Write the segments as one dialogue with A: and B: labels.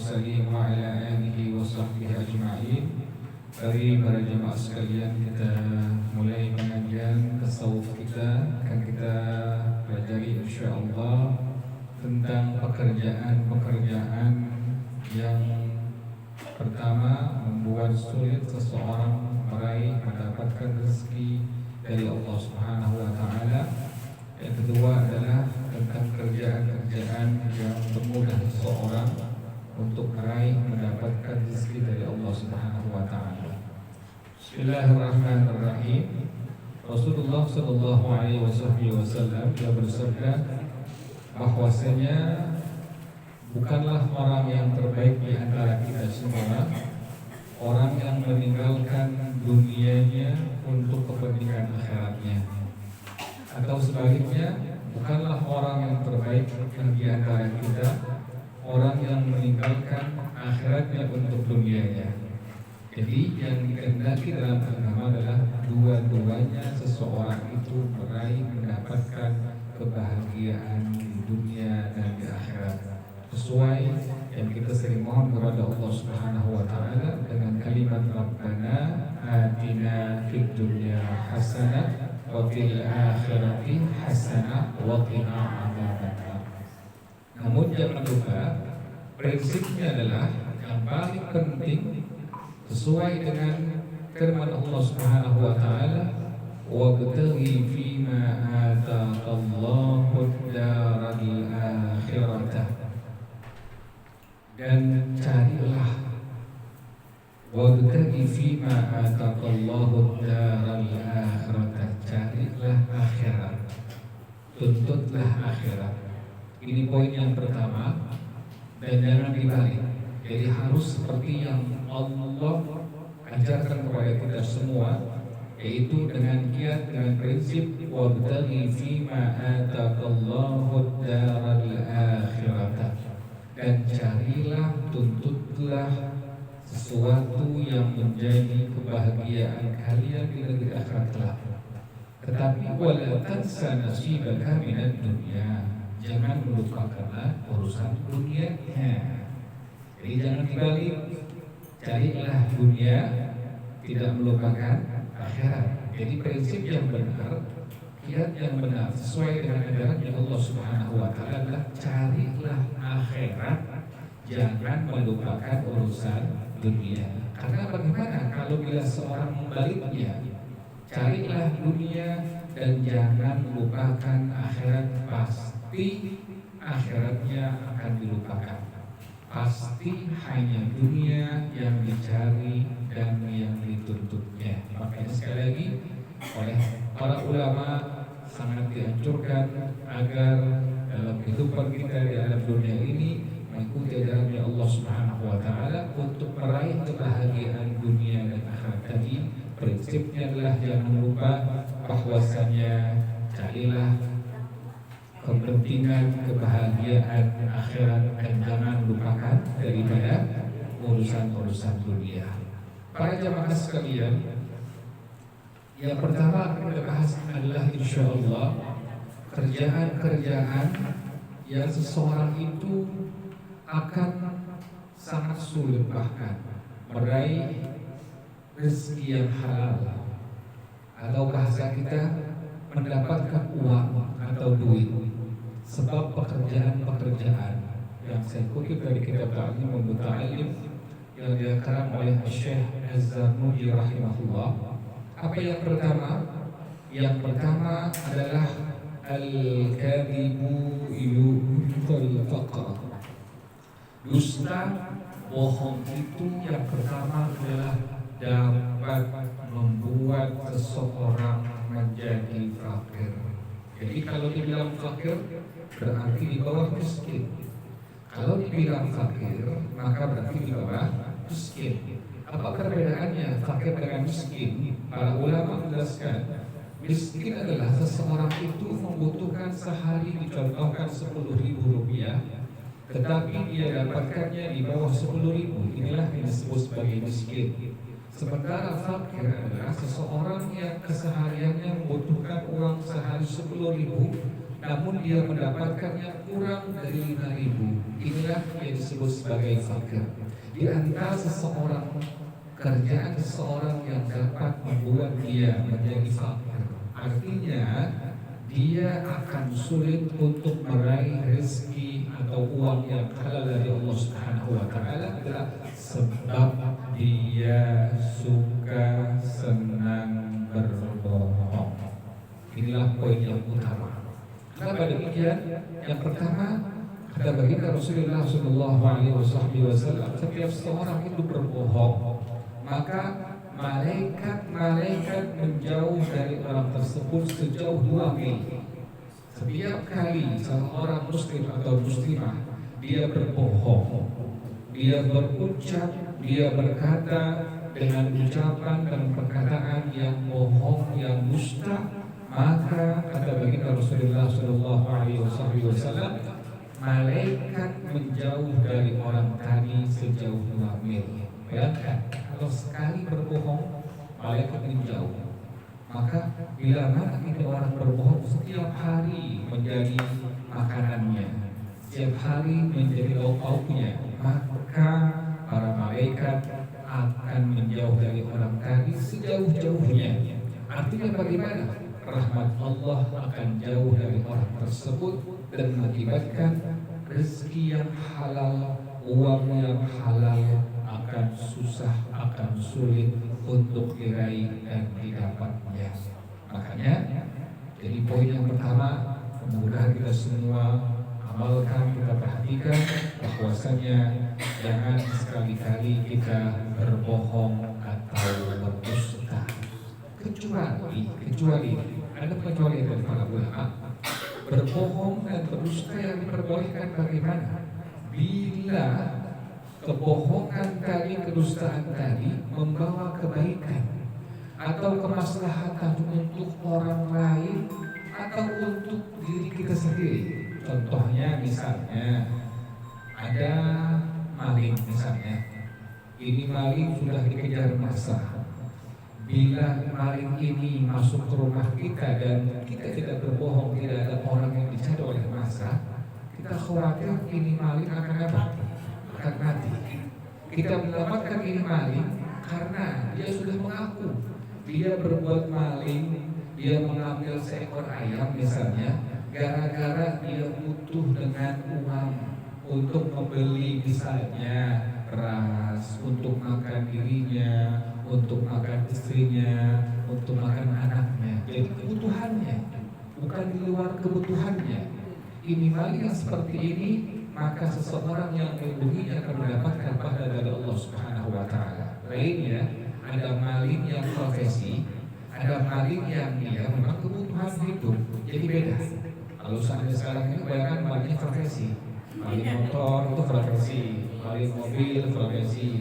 A: المرسلين وعلى آله وصحبه أجمعين. Mari para jemaah sekalian, kita mulai pengajian tasawuf kita. Akan kita pelajari insyaallah tentang pekerjaan-pekerjaan yang pertama membuat sulit seseorang meraih mendapatkan rezeki dari Allah Subhanahu wa taala. Yang kedua adalah tentang kerjaan-kerjaan yang mempermudah seseorang untuk meraih mendapatkan rezeki dari Allah Subhanahu wa taala. Bismillahirrahmanirrahim. Rasulullah sallallahu alaihi wasallam dia bersabda bahwasanya bukanlah orang yang terbaik di antara kita semua orang yang meninggalkan dunianya untuk kepentingan akhiratnya, atau sebaliknya, bukanlah orang yang terbaik di antara kita orang yang meninggalkan akhiratnya untuk dunianya. Jadi yang dikehendaki dalam agama adalah dua-duanya seseorang itu meraih mendapatkan kebahagiaan di dunia dan di akhirat, sesuai yang kita sering mohon kepada Allah Subhanahu wa taala dengan kalimat Rabbana atina fid dunya hasanah wa fil akhirati hasanah wa qina adzabannar. Namun jangan lupa, prinsipnya adalah yang paling penting sesuai dengan firman Allah Subhanahu wa taala, wabtaghi fima ataqallahu ad-daral akhirah, dan carilah, wabtaghi fima ataqallahu ad-daral akhirah, carilah akhirat, tuntutlah akhirat. Ini poin yang pertama, dan jangan dibalik. Jadi harus seperti yang Allah ajarkan kepada kita semua, yaitu dengan giat, dengan prinsip wabtaghi fima ataqallahu ad-daral akhirah, dan carilah, tuntutlah sesuatu yang menjadi kebahagiaan kalian di negeri akhirat kelak. Tetapi wala tansa nasibaka minad dunya, jangan melupakanlah urusan dunianya. Jadi jangan dibalik, carilah dunia, tidak melupakan akhirat. Jadi prinsip yang benar, kiat yang benar sesuai dengan ajaran Allah Subhanahu wa taala adalah carilah akhirat, jangan melupakan urusan dunia. Karena bagaimana kalau bila seorang membaliknya, carilah dunia dan jangan lupakan akhirat, pasti akhiratnya akan dilupakan. Pasti hanya dunia yang dicari dan yang dituntutnya. Makanya sekali lagi, oleh para ulama sangat dianjurkan agar dalam kehidupan kita di alam dunia ini mengikuti ajaran Allah Subhanahu wa taala untuk meraih kebahagiaan dunia dan akhirat. Tadi prinsipnya adalah jangan lupa bahwasanya carilah kepentingan kebahagiaan akhirat dan jangan lupakan daripada urusan-urusan dunia. Para jamaah sekalian, yang pertama akan kita bahas adalah insyaallah kerjaan-kerjaan yang seseorang itu akan sangat sulit bahkan meraih rezeki yang halal, atau bahasa kita mendapatkan uang atau duit. Sebab pekerjaan-pekerjaan yang saya kutip dari kitab Ta'lim wa Muta'allim yang dikarang oleh Syekh Az-Zarnuji rahimahullah. Apa yang pertama? Yang pertama adalah al-kadhibu yu'tal faqr. Dusta, bohong itu yang pertama adalah dapat membuat seseorang menjadi fakir. Jadi kalau dibilang fakir berarti di bawah miskin. Kalau dibilang fakir maka berarti di bawah miskin. Apa perbedaannya fakir dengan miskin? Para ulama menjelaskan, miskin adalah seseorang itu membutuhkan sehari dicontohkan 10.000 rupiah, tetapi dia dapatkannya di bawah 10.000. Inilah yang disebut sebagai miskin. Sementara fakir adalah seseorang yang kesehariannya membutuhkan uang sehari 10.000, namun dia mendapatkannya kurang dari 5.000. Inilah yang disebut sebagai fakir. Di antara seseorang, kerjaan seseorang yang dapat membuat dia menjadi fakir, artinya dia akan sulit untuk meraih rezeki atau uang yang halal dari Allah Subhanahu wa taala adalah sebab dia suka senang berbohong. Inilah poin yang utama. Kenapa demikian? Yang pertama, kata baginda Rasulullah Shallallahu Alaihi Wasallam, setiap seorang itu berbohong, maka malaikat menjauh dari orang tersebut sejauh 2 mil. Setiap kali seorang muslim atau muslimah dia berbohong, dia berucap, dia berkata dengan ucapan dan perkataan yang bohong, yang dusta, maka kata baginda Rasulullah Shallallahu Alaihi Wasallam, malaikat menjauh dari orang tadi sejauh 2 mil. Bayangkan, kalau sekali berbohong, malaikat menjauh. Maka bila mana ini orang berbohong setiap hari menjadi makanannya, setiap hari menjadi lauk-lauknya, maka para malaikat akan menjauh dari orang tadi sejauh-jauhnya. Artinya bagaimana? Rahmat Allah akan jauh dari orang tersebut dan mengakibatkan rezeki yang halal, uang yang halal akan susah, akan sulit untuk diraih dan didapatnya. Makanya, jadi poin yang pertama, mudah-mudahan kita semua amalkan, kita perhatikan bahwasanya jangan sekali-kali kita berbohong atau berdusta. Kecuali ada pengecualian dari para ulama. Berbohong dan berdusta yang diperbolehkan bagaimana? Bila kebohongan tadi, kedustaan tadi membawa kebaikan atau kemaslahatan untuk orang lain atau untuk diri kita sendiri. Contohnya misalnya ada maling misalnya. Ini maling sudah dikejar massa. Bila maling ini masuk ke rumah kita dan kita tidak berbohong, tidak ada orang yang dicari oleh massa, kita khawatir ini maling akan apa? Akan mati. Kita menyelamatkan ini maling karena dia sudah mengaku dia berbuat maling, dia mengambil seekor ayam misalnya, gara-gara dia butuh dengan uang untuk membeli misalnya beras untuk makan dirinya, untuk makan istrinya, untuk makan anaknya. Jadi kebutuhannya, bukan di luar kebutuhannya. Ini maling yang seperti ini, maka seseorang yang melindunginya akan mendapatkan pahala dari Allah Subhanahu wa taala. Lainnya, ada maling yang profesi, ada maling yang dia memang kebutuhan hidup. Jadi beda. Kalau sekarang ini bayangkan malingnya profesi. Maling motor itu profesi, maling mobil profesi.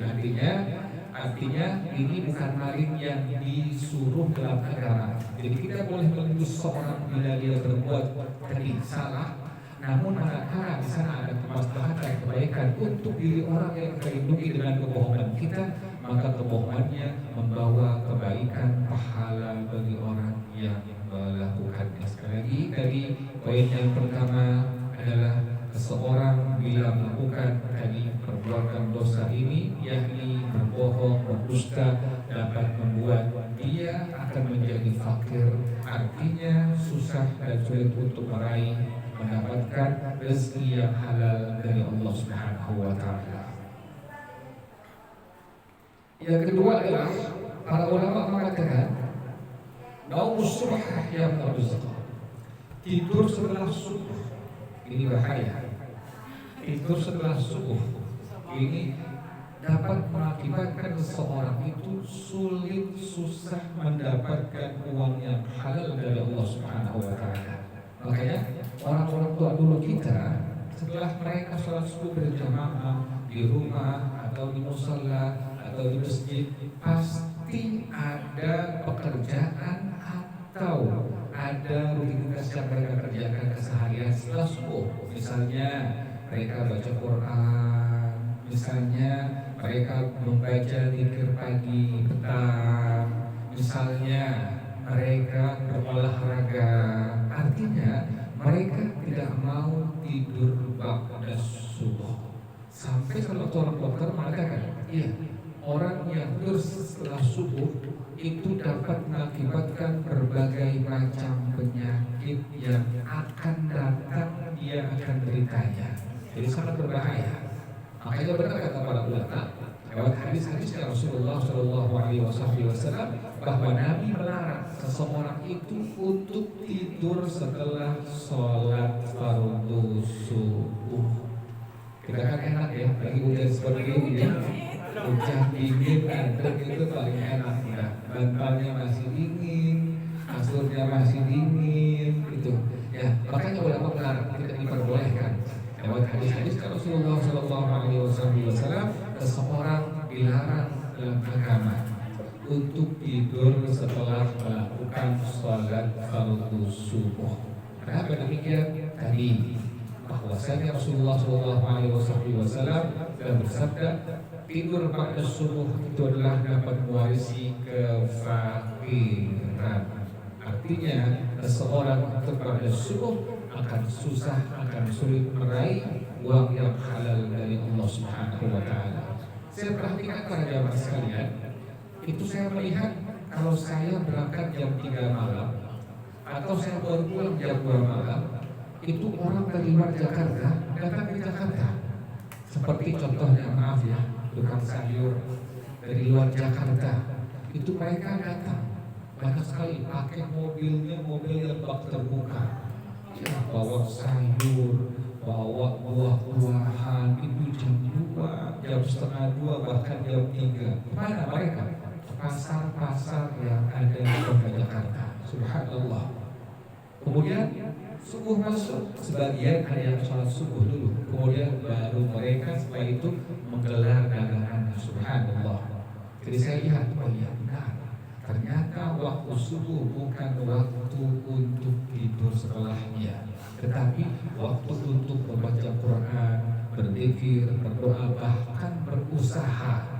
A: Artinya ini bukan maling yang disuruh dalam agama. Jadi kita boleh menuduh seorang bila dia berbuat tadi salah, namun manakala di sana ada kemaslahatan kebaikan untuk diri orang yang terlindungi dengan kebohongan kita, maka kebohongannya membawa kebaikan, pahala bagi orang yang melakukannya. Sekali lagi, dari poin yang pertama adalah seseorang bila melakukan tadi perbuatan dosa ini, yakni berbohong, berdusta, dapat membuat dia akan menjadi fakir, artinya susah dan sulit untuk meraih mendapatkan rezeki yang halal dari Allah Subhanahu wa taala. Yang kedua adalah para ulama mengatakan naumus subh yang berzakah. Tidur setelah subuh ini bahaya. Tidur setelah subuh ini dapat mengakibatkan seseorang itu sulit, susah mendapatkan uang yang halal dari Allah Subhanahu wa taala. Makanya orang-orang tua dulu kita setelah mereka sholat subuh berjamaah di rumah atau di musalla atau di masjid, pasti ada pekerjaan atau ada rutinitas yang mereka kerjakan keseharian setelah subuh. Misalnya mereka baca Quran, misalnya mereka membaca zikir pagi petang, misalnya mereka berolahraga. Artinya mereka tidak mau tidur ba'da subuh. Sampai salah seorang dokter mengatakan, iya, orang yang tidur setelah subuh itu dapat mengakibatkan berbagai macam penyakit yang akan datang, dia akan deritanya. Jadi sangat berbahaya. Makanya benar kata para ulama lewat hadis-hadisnya Rasulullah Shallallahu Alaihi Wasallam bahwa Nabi melarang seseorang itu untuk tidur setelah sholat fardu subuh. Kita kan enak ya, lagi hujan seperti ini ya, hujan dingin, adem itu paling enak ya. Bantalnya masih dingin, kasurnya masih dingin, gitu. Ya, makanya ulama melarang, tidak diperbolehkan. Lewat hadis-hadis Rasulullah Shallallahu Alaihi Wasallam, seseorang dilarang dalam agama untuk tidur setelah melakukan sholat fardu subuh. Kenapa demikian? Tadi bahwasanya Rasulullah Shallallahu Alaihi Wasallam telah bersabda, tidur pada subuh itu adalah dapat mewarisi kefakiran. Artinya seseorang untuk pada subuh akan susah, akan sulit meraih uang yang halal dari Allah Subhanahu wa Ta'ala. Saya perhatikan para jamaah sekalian, itu saya melihat kalau saya berangkat jam 3 malam atau saya baru pulang jam 2 malam, itu orang dari luar Jakarta datang ke Jakarta. Seperti contohnya, maaf ya, tukang sayur dari luar Jakarta, itu mereka datang banyak sekali pakai mobilnya, mobil yang bak terbuka. Ya, bawa sayur, bawa buah-buahan, itu jam 2, jam setengah 2, bahkan jam 3. Mana mereka? Pasar-pasar yang ada di kota Jakarta. Subhanallah. Kemudian subuh masuk, sebagian ada yang sholat subuh dulu, kemudian baru mereka setelah itu menggelar dagangan. Subhanallah. Jadi saya lihat, oh iya benar, ternyata waktu subuh bukan waktu untuk tidur setelahnya, tetapi waktu untuk membaca Quran, berzikir, berdoa, bahkan berusaha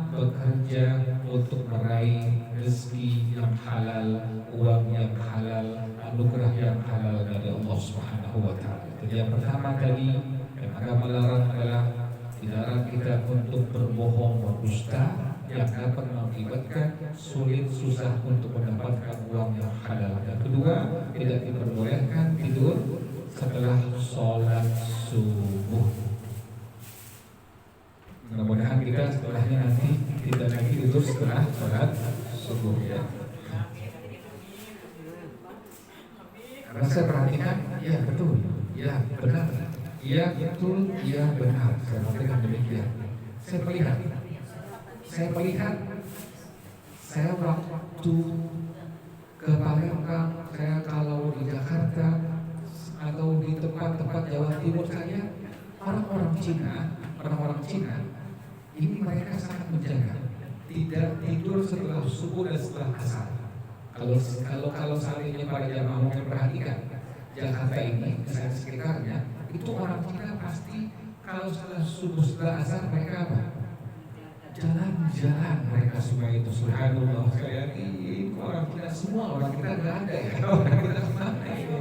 A: bekerja untuk meraih rezeki yang halal, uang yang halal, anugerah yang halal dari Allah Subhanahu wa Ta'ala. Jadi yang pertama tadi yang agama larang adalah dilarang kita untuk berbohong, berdusta yang dapat mengakibatkan sulit, susah untuk mendapatkan uang yang halal. Dan kedua, tidak diperbolehkan tidur setelah sholat subuh. Mudah-mudahan kita setelahnya nanti tidak lagi tidur setelah sholat subuh ya. Karena saya perhatikan, ya betul, ya benar, ya betul, ya benar. Saya perhatikan demikian. Saya melihat, saya waktu ke Palembang, saya kalau di Jakarta atau di tempat-tempat Jawa Timur saya, orang-orang Cina, ini mereka sangat menjaga, tidak tidur setelah subuh dan setelah asar. Kalau seandainya para jamaah mau perhatikan Jakarta ini dan sekitarnya, itu orang Cina pasti kalau setelah subuh setelah asar mereka apa? Jalan-jalan mereka semua itu. Subhanallah, saya ini orang Cina semua, orang kita nggak ada ya. Orang kita kemana ini?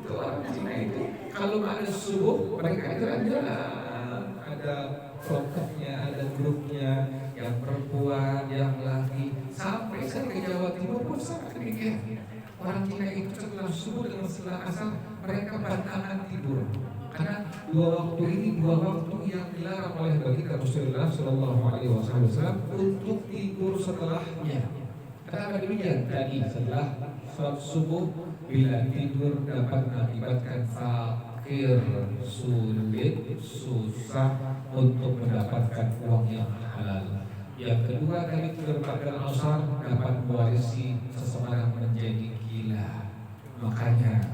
A: Itu orang Cina itu kalau ada subuh mereka jalan-jalan, ada kelompoknya, ada grupnya, yang perempuan, yang laki. Sampai saya ke Jawa Timur pun sama demikian. Orang Cina itu setelah subuh dan setelah asar mereka bantahan tidur. Karena dua waktu ini dua waktu yang dilarang oleh baginda Rasulullah Shallallahu Alaihi Wasallam untuk tidur setelahnya. Kenapa demikian? Tadi setelah sholat subuh bila tidur dapat mengakibatkan fakir, sulit, susah untuk mendapatkan uang yang halal. Yang kedua, tadi tidur pada asar dapat mewarisi seseorang menjadi gila. Makanya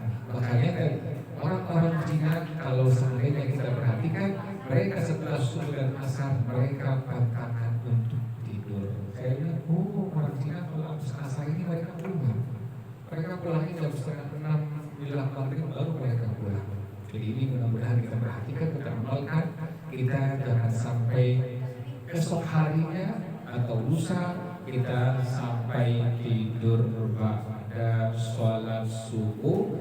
A: orang-orang Cina kalau seandainya kita perhatikan, mereka setelah subuh dan asar mereka bantahan untuk tidur. Saya lihat, orang Cina kalau habis asar ini mereka pulang. Mereka pulangnya jam 5:30 menjelang maghrib baru mereka pulang. Jadi ini mudah-mudahan kita perhatikan, kita amalkan, kita jangan sampai esok harinya atau lusa kita sampai tidur pada sholat subuh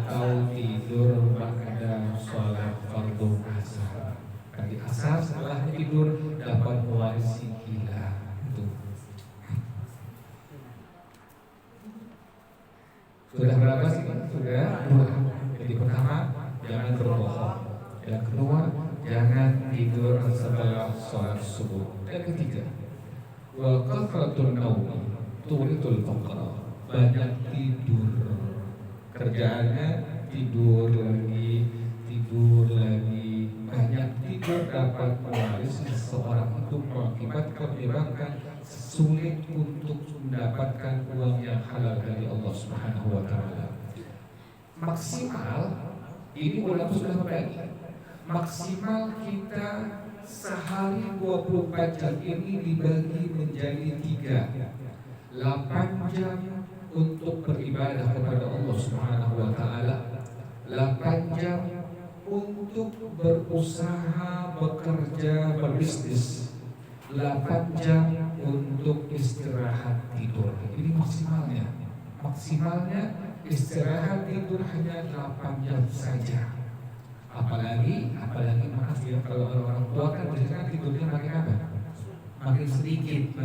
A: atau tidur pada sholat fardu asar. Di asar setelah tidur dapat mewarisi gila. Itu. Sudah berapa sih? Sudah dua. Jadi pertama, jangan berbohong. Yang kedua, jangan tidur setelah sholat subuh. Yang ketiga, wa kathratun naumi turitul faqra. Banyak tidur. Kerjaannya tidur lagi, banyak tidur dapat mewarisi seseorang itu menyebabkan sulit untuk mendapatkan uang yang halal dari Allah Subhanahu wa taala. Maksimal ini ulama sudah membagi. Maksimal kita sehari 24 jam ini dibagi menjadi 3. 8 jam untuk beribadah kepada Allah Subhanahu wa taala. 8 jam untuk berusaha, bekerja, berbisnis. 8 jam untuk istirahat tidur. Ini maksimalnya. Maksimalnya istirahat tidur hanya 8 jam saja. Apalagi maaf ya, kalau orang tua kan biasanya tidurnya makin apa? Makin sedikit.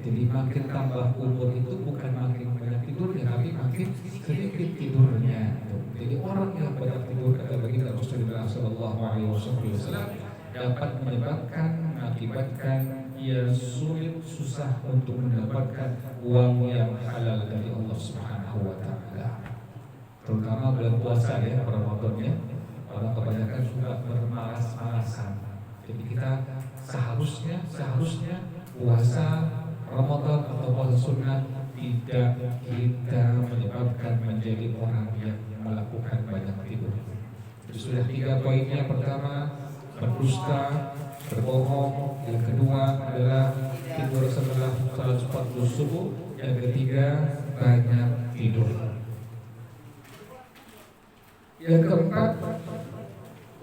A: Jadi makin tambah umur itu bukan makin banyak tidurnya, tapi makin sedikit tidurnya. Jadi orang yang banyak tidur, kata baginda Rasulullah Sallallahu Alaihi Wasallam, dapat mengakibatkan ia sulit, susah untuk mendapatkan uang yang halal dari Allah Subhanahu Wa Taala. Terutama bulan puasa ya, Ramadannya, orang kebanyakan suka bermalas-malasan. Jadi kita seharusnya puasa Ramadan atau puasa sunnah tidak kita menyebabkan menjadi orang yang melakukan banyak tidur. Jadi sudah 3 poinnya. Pertama, berdusta, berbohong. Yang kedua adalah tidur setelah salat subuh. Yang ketiga, banyak tidur. Yang keempat,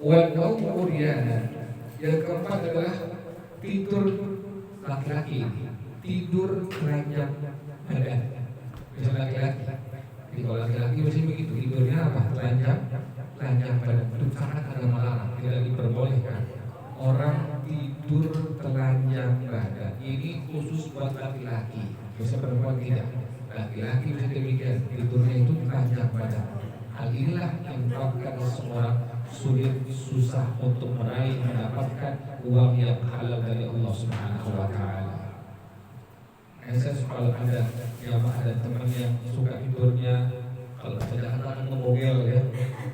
A: wanaumu uryana. Yang keempat adalah tidur laki-laki, tidur keranjang badan. Bisa laki-laki. Jadi kalau laki-laki biasanya begitu, tidurnya apa? Telanjang badan. Itu sangat agama larang, tidak diperbolehkan. Orang tidur telanjang badan. Ini khusus buat laki-laki. Biasa perempuan tidak. Laki-laki bisa demikian, tidurnya itu telanjang badan. Hal inilah yang menyebabkan seseorang sulit, susah untuk mendapatkan uang yang halal dari Allah Subhanahu wa taala. Saya kalau ada teman yang suka tidurnya, kalau saya akan ngebogel ya,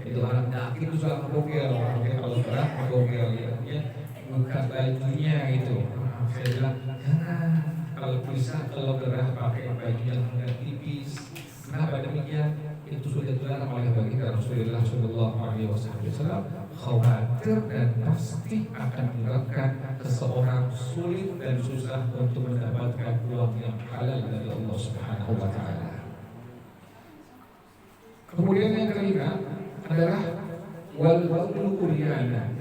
A: itu orang sakit itu suka ngebogel, kalau berat ngebogel ya, buka bajunya itu. Saya bilang jangan, kalau bisa kalau gerah pakai baju yang agak tipis. Kenapa demikian? Itu sudah dilarang oleh baginda Rasulullah Sallallahu Alaihi Wasallam. Khawatir dan pasti akan menyebabkan seseorang sulit dan susah untuk mendapatkan uang yang halal dari Allah Subhanahu Wa Taala. Kemudian yang kelima adalah wal baulu uryana,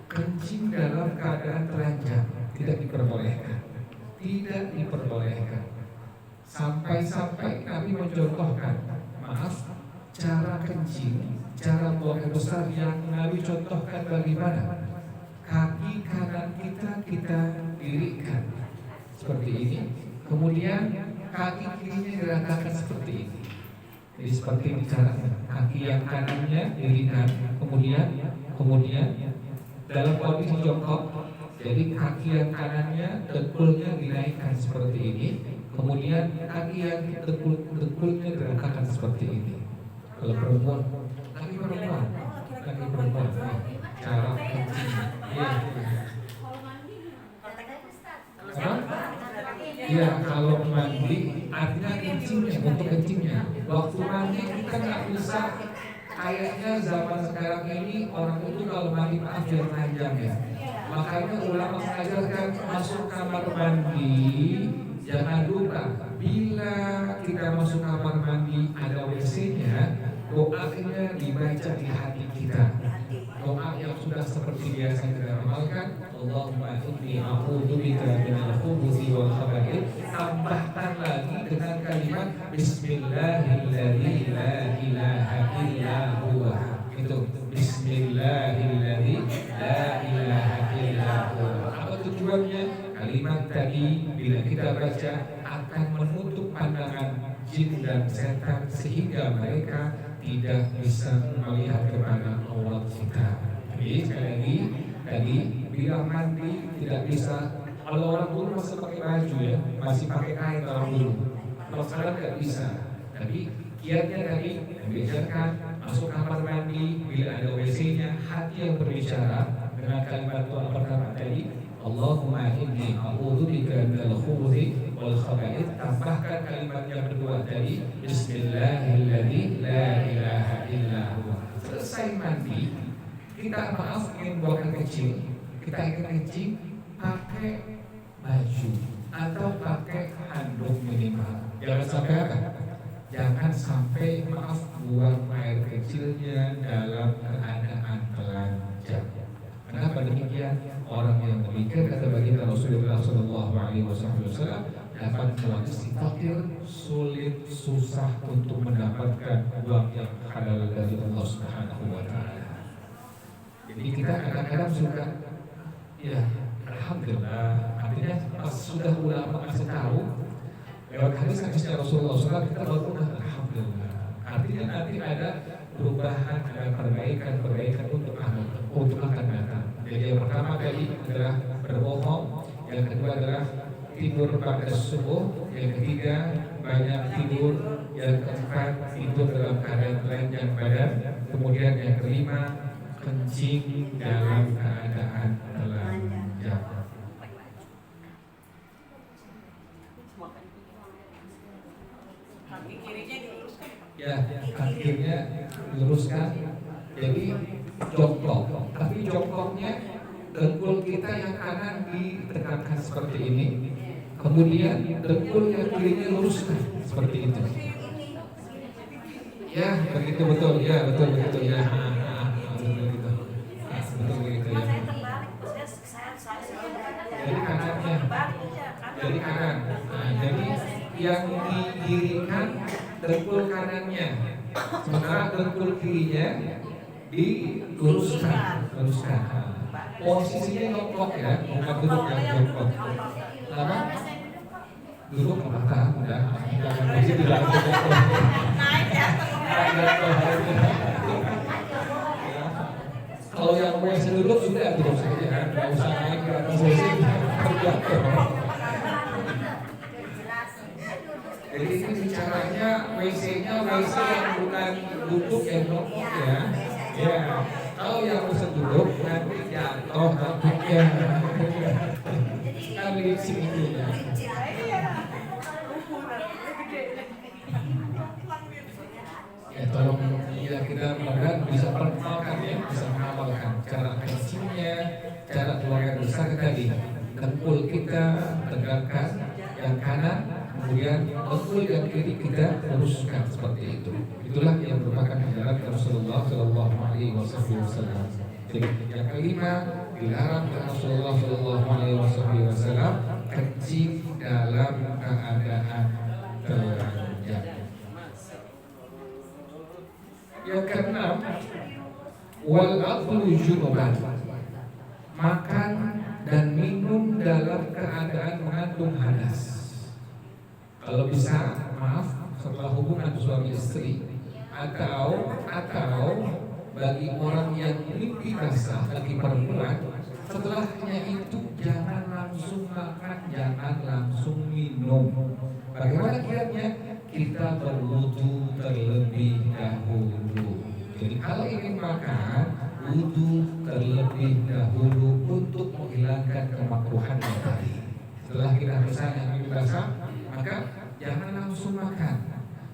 A: kencing dalam keadaan telanjang tidak diperbolehkan. Sampai-sampai Nabi mencontohkan, cara kencing, cara buang air besar yang Nabi contohkan bagaimana? Kaki kanan kita dirikan seperti ini, kemudian kaki kirinya dirangkakan seperti ini. Jadi seperti ini caranya. Kaki yang kanannya dirikan, kemudian dalam kondisi jongkok. Jadi kaki yang kanannya dengkulnya dinaikkan seperti ini, kemudian kaki yang dengkulnya dirangkakan seperti ini. Kalau perempuan, kaki perempuan, cara kencing. Iya, kalau mandi artinya kencingnya, untuk kencingnya. Waktu mandi kita nggak bisa. Kayaknya zaman sekarang ini orang itu kalau mandi maaf jangan panjang ya. Makanya ulama mengajarkan masuk kamar mandi jangan lupa bila kita masuk kamar mandi ada WC-nya, doanya dibaca di hati kita. Doa yang sudah seperti biasa kita amalkan, Allahumma inni a'udzubika minal khubuthi wal khaba'ith. Tambahkan lagi dengan kalimat kalimat Bismillahilladzi la ilaha illa huwa. Itu Bismillahilladzi la ilaha illa huwa. Apa tujuannya? Kalimat tadi bila kita baca akan menutup pandangan jin dan setan sehingga mereka tidak bisa melihat kepada aurat kita. Jadi sekali lagi tadi bila mandi tidak bisa. Kalau orang dulu masih pakai baju ya, masih pakai kain orang dulu. Kalau sekarang tidak bisa. Tapi kiatnya tadi diajarkan masuk kamar mandi bila ada WC-nya, hati yang berbicara dengan kalimat doa pertama tadi, Allahumma inni a'udzubika minal khubuthi wal khaba'ith. Tambahkan kalimat yang kedua tadi, Bismillahilladzi la ilaha illa huwa. Selesai mandi, kita maaf ingin buang air kecil, kita ingin kencing pakai baju atau pakai handuk minimal. Jangan sampai apa? Jangan sampai maaf buang air kecilnya dalam keadaan telanjang. Kenapa demikian? Orang yang demikian kata baginda Rasulullah SAW dapat mewarisi takdir, sulit, susah untuk mendapatkan uang yang halal dari Allah Subhanahu wa Ta'ala. Jadi kita kadang-kadang suka, ya alhamdulillah, artinya pas sudah ulama kasih tahu lewat hadis-hadisnya Rasulullah SAW kita baru alhamdulillah. Artinya nanti ada perubahan, ada perbaikan untuk akan datang. Jadi yang pertama tadi adalah berbohong, yang kedua adalah tidur pada subuh, yang ketiga banyak tidur, yang keempat tidur dalam keadaan telanjang badan, kemudian yang kelima kencing dalam keadaan telanjang. Ya, kakinya diluruskan. Jadi jongkok, tapi jongkoknya dengkul kita yang kanan ditegakkan seperti ini. Kemudian dengkul yang kirinya luruskan seperti itu. Ya, begitu betul. Ya, betul begitu ya. Betul begitu ya. Jadi kanannya, jadi kanan. Nah, jadi yang didirikan dengkul kanannya, sementara dengkul kirinya diluruskan. Posisinya jongkok ya, bukan duduk yang jongkok. Apa? Duduk ke belakang, udah. Jangan masih di belakang. Kalau yang WC duduk sudah duduk saja, nggak usah naik ke atas WC terjatuh. Jadi ini bicaranya WC-nya WC yang bukan duduk yang jongkok ya. Ya, kalau yang bisa duduk nanti jatuh takutnya. Kali sini ya. Ya tolong ya kita mudah-mudahan bisa perkenalkan ya, bisa mengamalkan cara kencingnya, cara buang air besar tadi. Dengkul kita tegakkan yang kanan, kemudian dengkul yang kiri kita luruskan seperti itu. Itulah yang merupakan ajaran Rasulullah Shallallahu Alaihi Wasallam. Yang kelima dilarang Rasulullah Shallallahu Alaihi Wasallam kencing dalam keadaan telanjang. Yang keenam, wal aklu junuban, makan dan minum dalam keadaan mengandung hadas. Kalau bisa, maaf, setelah hubungan suami istri, atau bagi orang yang mimpi basah bagi perempuan, setelahnya itu jangan langsung makan, jangan langsung minum. Bagaimana kiatnya? Kita berwudu terlebih dahulu. Jadi kalau ingin makan, wudu terlebih dahulu untuk menghilangkan kemakruhan yang tadi. Setelah kita misalnya mimpi basah, maka jangan langsung makan,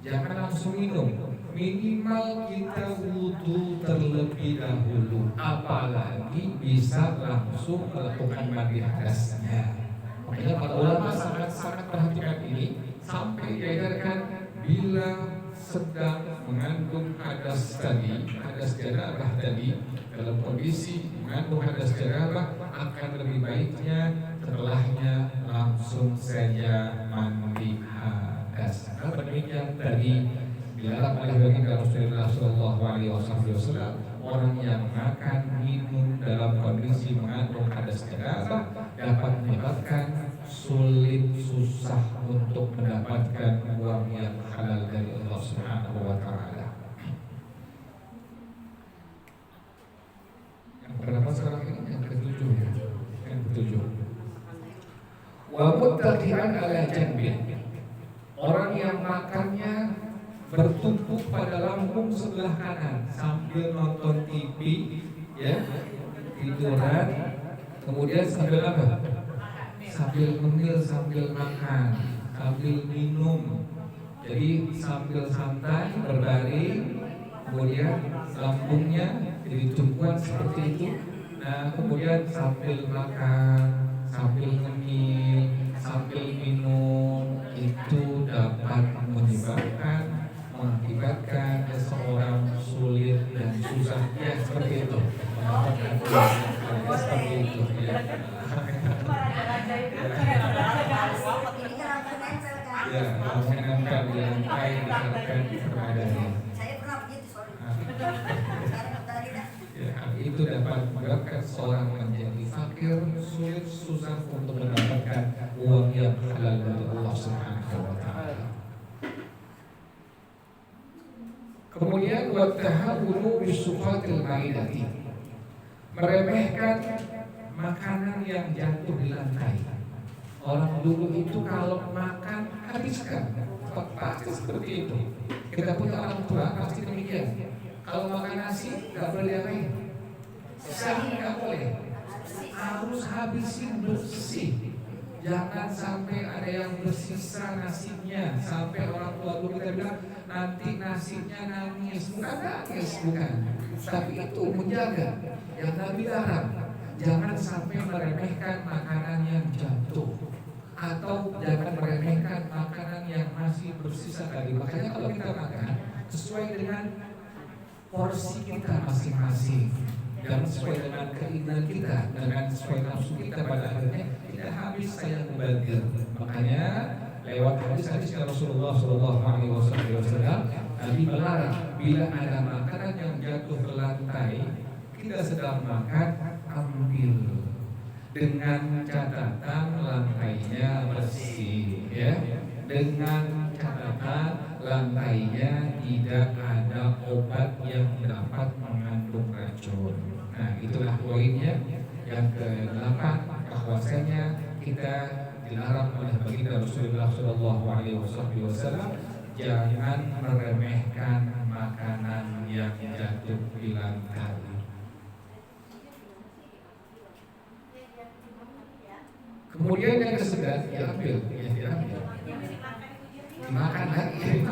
A: jangan langsung minum. Minimal kita wudu terlebih dahulu, apalagi bisa langsung melakukan mandi hadasnya. Makanya para ulama sangat perhatikan ini, sampai diajarkan bila sedang mengandung hadas tadi, hadas janabah tadi, dalam kondisi mengandung hadas janabah, akan lebih baiknya setelahnya langsung saja mandi hadas. Karena yang tadi dilarang oleh baginda Rasulullah Shallallahu Alaihi Wasallam, orang yang makan minum dalam kondisi mengandung hadas jenazah dapat menyebabkan sulit susah untuk mendapatkan uang yang halal dari Allah Subhanahu Wa Taala. Yang berapa sekarang ini? Yang ketujuh ya. Yang ketujuh. Wa muttaqi'an ala janbin. Orang yang makannya bertumpuk pada lambung sebelah kanan sambil nonton TV, ya, tiduran, kemudian sambil apa? Sambil ngemil, sambil makan, sambil minum. Jadi sambil santai berbaring, kemudian lambungnya jadi tumpuan seperti itu. Nah, kemudian sambil makan, sambil ngemil, sambil minum, itu dapat mengakibatkan seseorang sulit dan susah, ya seperti itu. Seperti itu, ya. Ya, menempel di lantai dikatakan kepadanya. Saya pernah begitu soalnya. Ya, itu dapat menyebabkan seorang menjadi fakir, sulit, susah untuk mendapatkan uang yang halal dari Allah Subhanahu Wa Taala. Kemudian wattahawunu bisufatil maidati, meremehkan makanan yang jatuh di lantai. Orang dulu itu kalau makan habiskan, pasti seperti itu. Kita punya orang tua pasti demikian. Kalau makan nasi nggak boleh diapain, nggak boleh, harus habisin bersih. Jangan sampai ada yang bersisa nasinya, sampai orang tua dulu kita bilang nanti nasinya nangis, bukan nangis, bukan, tapi itu menjaga. Yang Nabi larang, jangan sampai meremehkan makanan yang jatuh, atau jangan meremehkan makanan yang masih bersisa tadi. Makanya kalau kita makan sesuai dengan porsi kita masing-masing, dan sesuai dengan keinginan kita, dengan sesuai nafsu kita, pada akhirnya tidak habis saya membazir. Makanya lewat hadis-hadis Rasulullah Shallallahu Alaihi Wasallam, Nabi melarang bila ada makanan yang jatuh ke lantai, kita sedang makan, ambil dengan catatan lantainya bersih, ya, dengan catatan lantainya tidak ada obat yang dapat mengandung racun. Nah, itulah poinnya. Yang ke-8, bahwasanya kita dilarang oleh baginda Rasulullah Shallallahu Alaihi Wasallam jangan meremehkan makanan yang jatuh di lantai. Kemudian yang ke-9 diambil, ya diambil, dimakan lagi.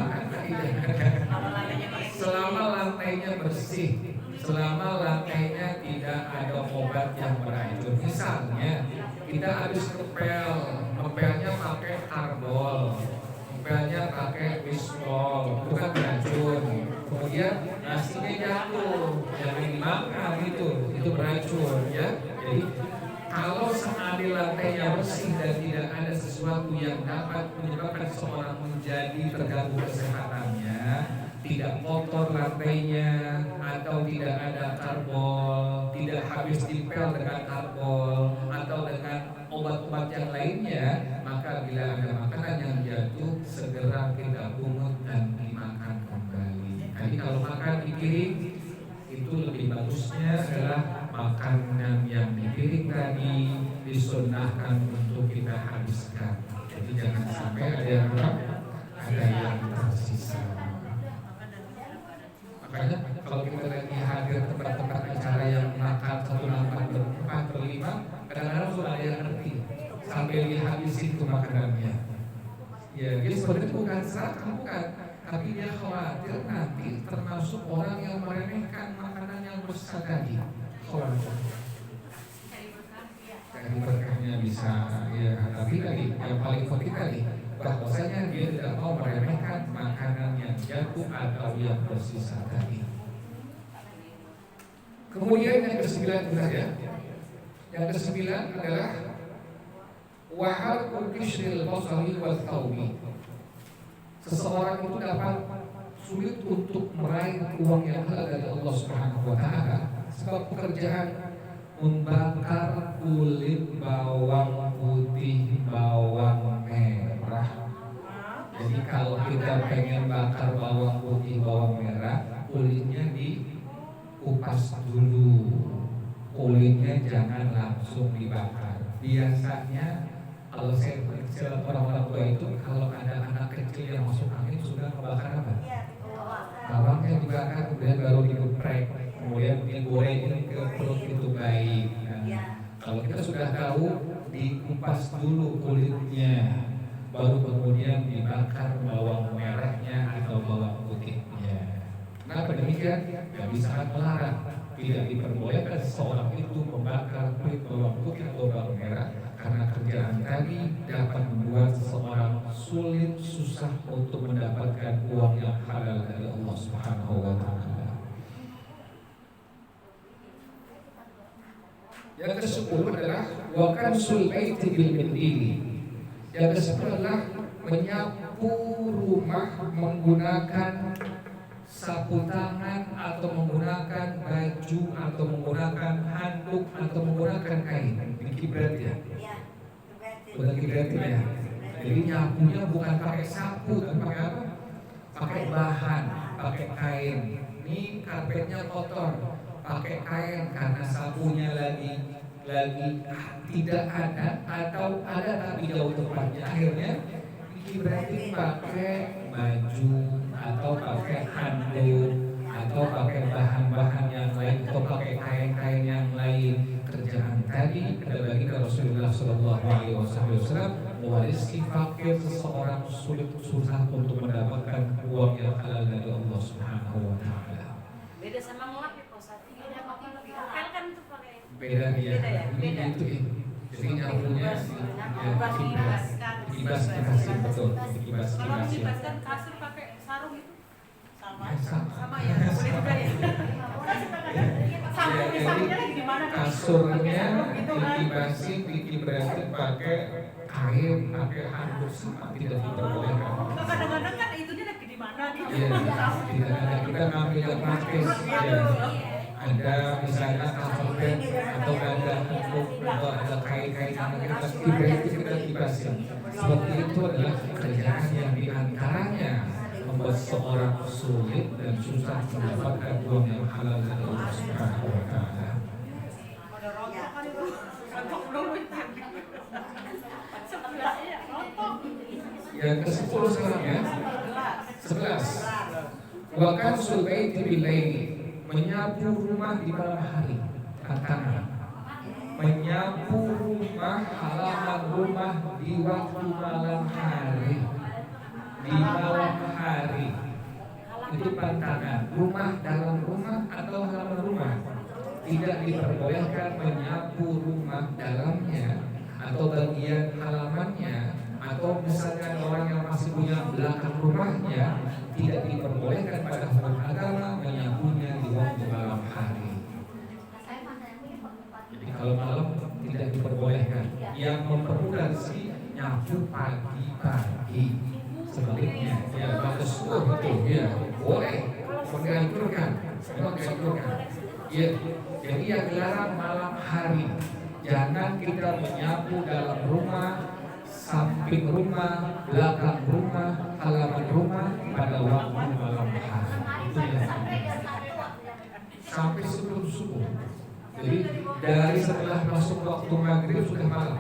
A: Selama lantainya bersih, selama lantainya tidak ada obat yang beracun. Misalnya kita habis ngepelnya pakai karbol, ngepelnya pakai bismol, bukan beracun. Kemudian nasinya jatuh, jangan dimakan, itu beracun, ya. Jadi kalau seandainya lantainya bersih dan tidak ada sesuatu yang dapat menyebabkan seseorang menjadi terganggu kesehatannya, tidak kotor lantainya, atau tidak ada karbol, tidak habis dipel dengan karbol, atau dengan obat-obat yang lainnya, maka bila ada makanan yang jatuh, segera kita pungut dan dimakan kembali. Jadi kalau makan di piring, itu lebih bagusnya adalah makanan yang di piring tadi disunnahkan untuk kita habiskan. Jadi jangan sampai ada yang kurang, ada yang tersisa. Makanya kalau kita lagi hadir tempat-tempat acara yang makan 1, 4, 5, kadang-kadang sudah ada yang ngerti sampai dihabisin itu makanannya. Ya, jadi sebenarnya bukan serakah, bukan, tapi dia khawatir nanti termasuk orang yang meremehkan makanan yang bersisa tadi. Dari berkahnya bisa, ya, tapi tadi yang paling penting tadi bahwasanya dia tidak mau meremehkan makanan yang jatuh atau yang bersisa tadi. Kemudian yang ke-9 ya. Yang ke-9 adalah wahal ukishril basari wal thawbi, seseorang itu dapat sulit untuk meraih uang yang halal dari Allah Subhanahu wa taala sebab pekerjaan membakar kulit bawang putih, bawang merah. Jadi kalau kita pengen bakar bawang putih, bawang merah, kulitnya dikupas dulu. Kulitnya jangan langsung dibakar. Biasanya kalau saya orang-orang tua itu kalau ada anak kecil yang masuk angin sudah membakar apa? Bawangnya dibakar kemudian baru digeprek, kemudian digoreng ke perut itu baik. Nah, kalau kita sudah tahu dikupas dulu kulitnya, baru kemudian dibakar bawang merahnya atau bawang putihnya. Kenapa demikian? Kami sangat melarang. Tidak diperbolehkan seseorang itu membakar kulit bawang putih atau bawang merah karena kerjaan tadi dapat membuat seseorang sulit, susah untuk mendapatkan uang yang halal dari Allah Subhanahu wa taala. Yang ke-10 adalah wa kansul baiti bil mindili. Yang ke-10 adalah menyapu rumah menggunakan sapu tangan atau menggunakan baju atau menggunakan handuk atau menggunakan kain. Ini kibrat ya. Bukan kibrat ya. Jadi nyapunya bukan pakai sapu, tapi pakai apa? Pakai bahan, pakai kain. Ini karpetnya kotor, pakai kain karena sapunya lagi tidak ada atau ada tapi jauh tempatnya. Akhirnya ini berarti pakai baju atau pakai handuk atau pakai bahan-bahan yang lain atau pakai kain-kain yang lain. Kerjaan tadi ada bagi Rasulullah Shallallahu Alaihi Wasallam mewarisi fakir seseorang sulit susah untuk mendapatkan uang yang halal dari Allah Subhanahu Wa Taala.
B: Beda sama ngelap ya Pak. Pel kan itu pakai.
A: Beda ya.
B: Beda.
A: Itu jadi nyapunya dikibas betul.
B: Kalau dikibaskan kasur pakai sarung itu sama ya. Boleh juga ya. Sampulnya lagi di mana?
A: Kasurnya dikibasin, dikibasin pakai kain, pakai handuk sama tidak diperbolehkan.
B: Kadang-kadang kan itunya lagi di mana gitu.
A: Iya, tidak ada kita ngambil yang praktis. Ya. Ada misalnya karpet atau ada handuk atau ada kain-kain yang kita kibasin. Seperti itu adalah kerjaan yang diantaranya membuat seorang sulit dan susah mendapatkan uang yang halal dari Allah Subhanahu wa taala.
B: Ada rontok kan itu. Rontok dulu itu. Sebelahnya rontok.
A: Yang ke-10 sekarang ya. 11. Wa kansul baiti bil laili. Menyapu rumah di malam hari. Tantangan. Menyapu rumah, halaman rumah di waktu malam hari. Di malam hari itu pantangan. Rumah dalam rumah atau halaman rumah tidak diperbolehkan menyapu rumah dalamnya atau bagian halamannya atau misalkan orang yang masih punya belakang rumahnya tidak diperbolehkan pada hukum agama menyapunya di waktu malam hari. Jadi kalau malam tidak diperbolehkan. Yang mempermudah sih nyapu pagi-pagi. Sebaliknya, ya bagus betul, ya boleh menganjurkan, ya. Jadi yang dilarang malam hari, jangan kita menyapu dalam rumah, samping rumah, belakang rumah, halaman rumah pada waktu malam hari. Itu yang sampai sebelum subuh. Jadi dari setelah masuk waktu maghrib sudah malam.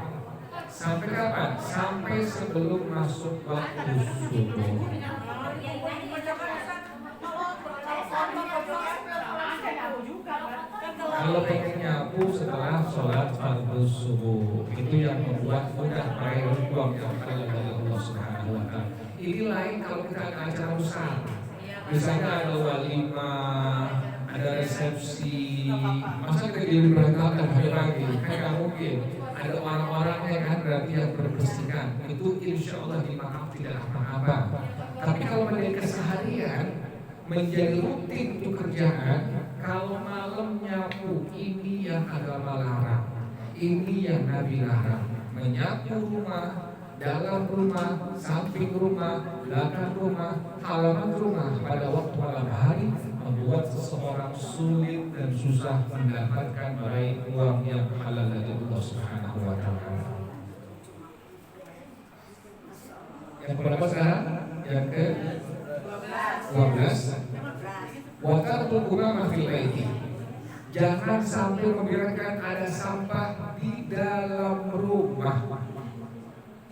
A: Sampai kapan? Sampai sebelum masuk waktu subuh. Kalau pengen nyapu setelah sholat fardu subuh, itu yang membuat mudah meraih uang yang halal dari Allah Subhanahu wa taala. Ini lain kalau kita ada acara besar. Misalnya ada walimah, ada resepsi, masa kita berantakan pagi-pagi, kayak mungkin. Ada orang-orangnya kan berarti yang berbersihkan itu insya Allah dimaaf tidak apa-apa. Tapi kalau menjadi keseharian menjadi rutin untuk kerjaan, kalau malam nyapu ini yang agama larang, ini yang Nabi larang. Menyapu rumah dalam rumah, samping rumah, belakang rumah, halaman rumah pada waktu malam hari membuat seseorang sulit dan susah mendapatkan meraih uang yang halal dari Allah Subhanahu wa taala. Yang berapa sekarang? Yang ke 12. Wa tarkul umama fil baiti. Jangan sampai membiarkan ada sampah di dalam rumah.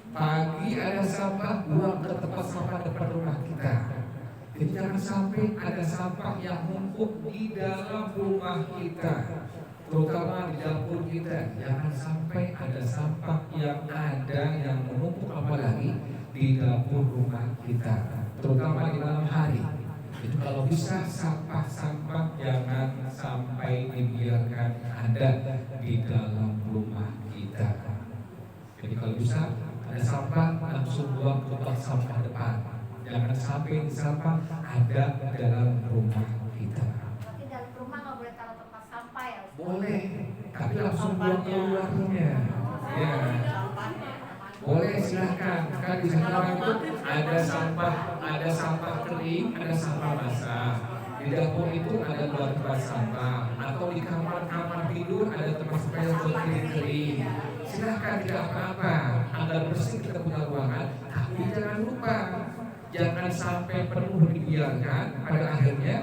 A: Pagi ada sampah, buang ke tempat sampah depan rumah kita. Jadi jangan sampai ada sampah yang numpuk di dalam rumah kita, terutama di dapur kita. Jangan sampai ada sampah yang menumpuk, apalagi di dapur rumah kita, terutama di malam hari. Itu kalau bisa sampah-sampah jangan sampai dibiarkan ada di dalam rumah kita. Jadi kalau bisa ada sampah langsung buang ke tempat sampah depan. Jangan sampai sampah ada dalam rumah kita.
C: Tapi dalam rumah nggak boleh taruh tempat sampah ya?
A: Boleh, tapi langsung buang keluarnya. Ya. Boleh, silahkan. Kan di sana itu ada sampah kering, ada sampah basah. Di dapur itu ada 2 tempat sampah, atau di kamar tidur ada tempat sampah yang kering. Silahkan, tidak apa-apa. Agar bersih kita punya ruangan, tapi jangan lupa jangan sampai penuh dibiarkan, pada akhirnya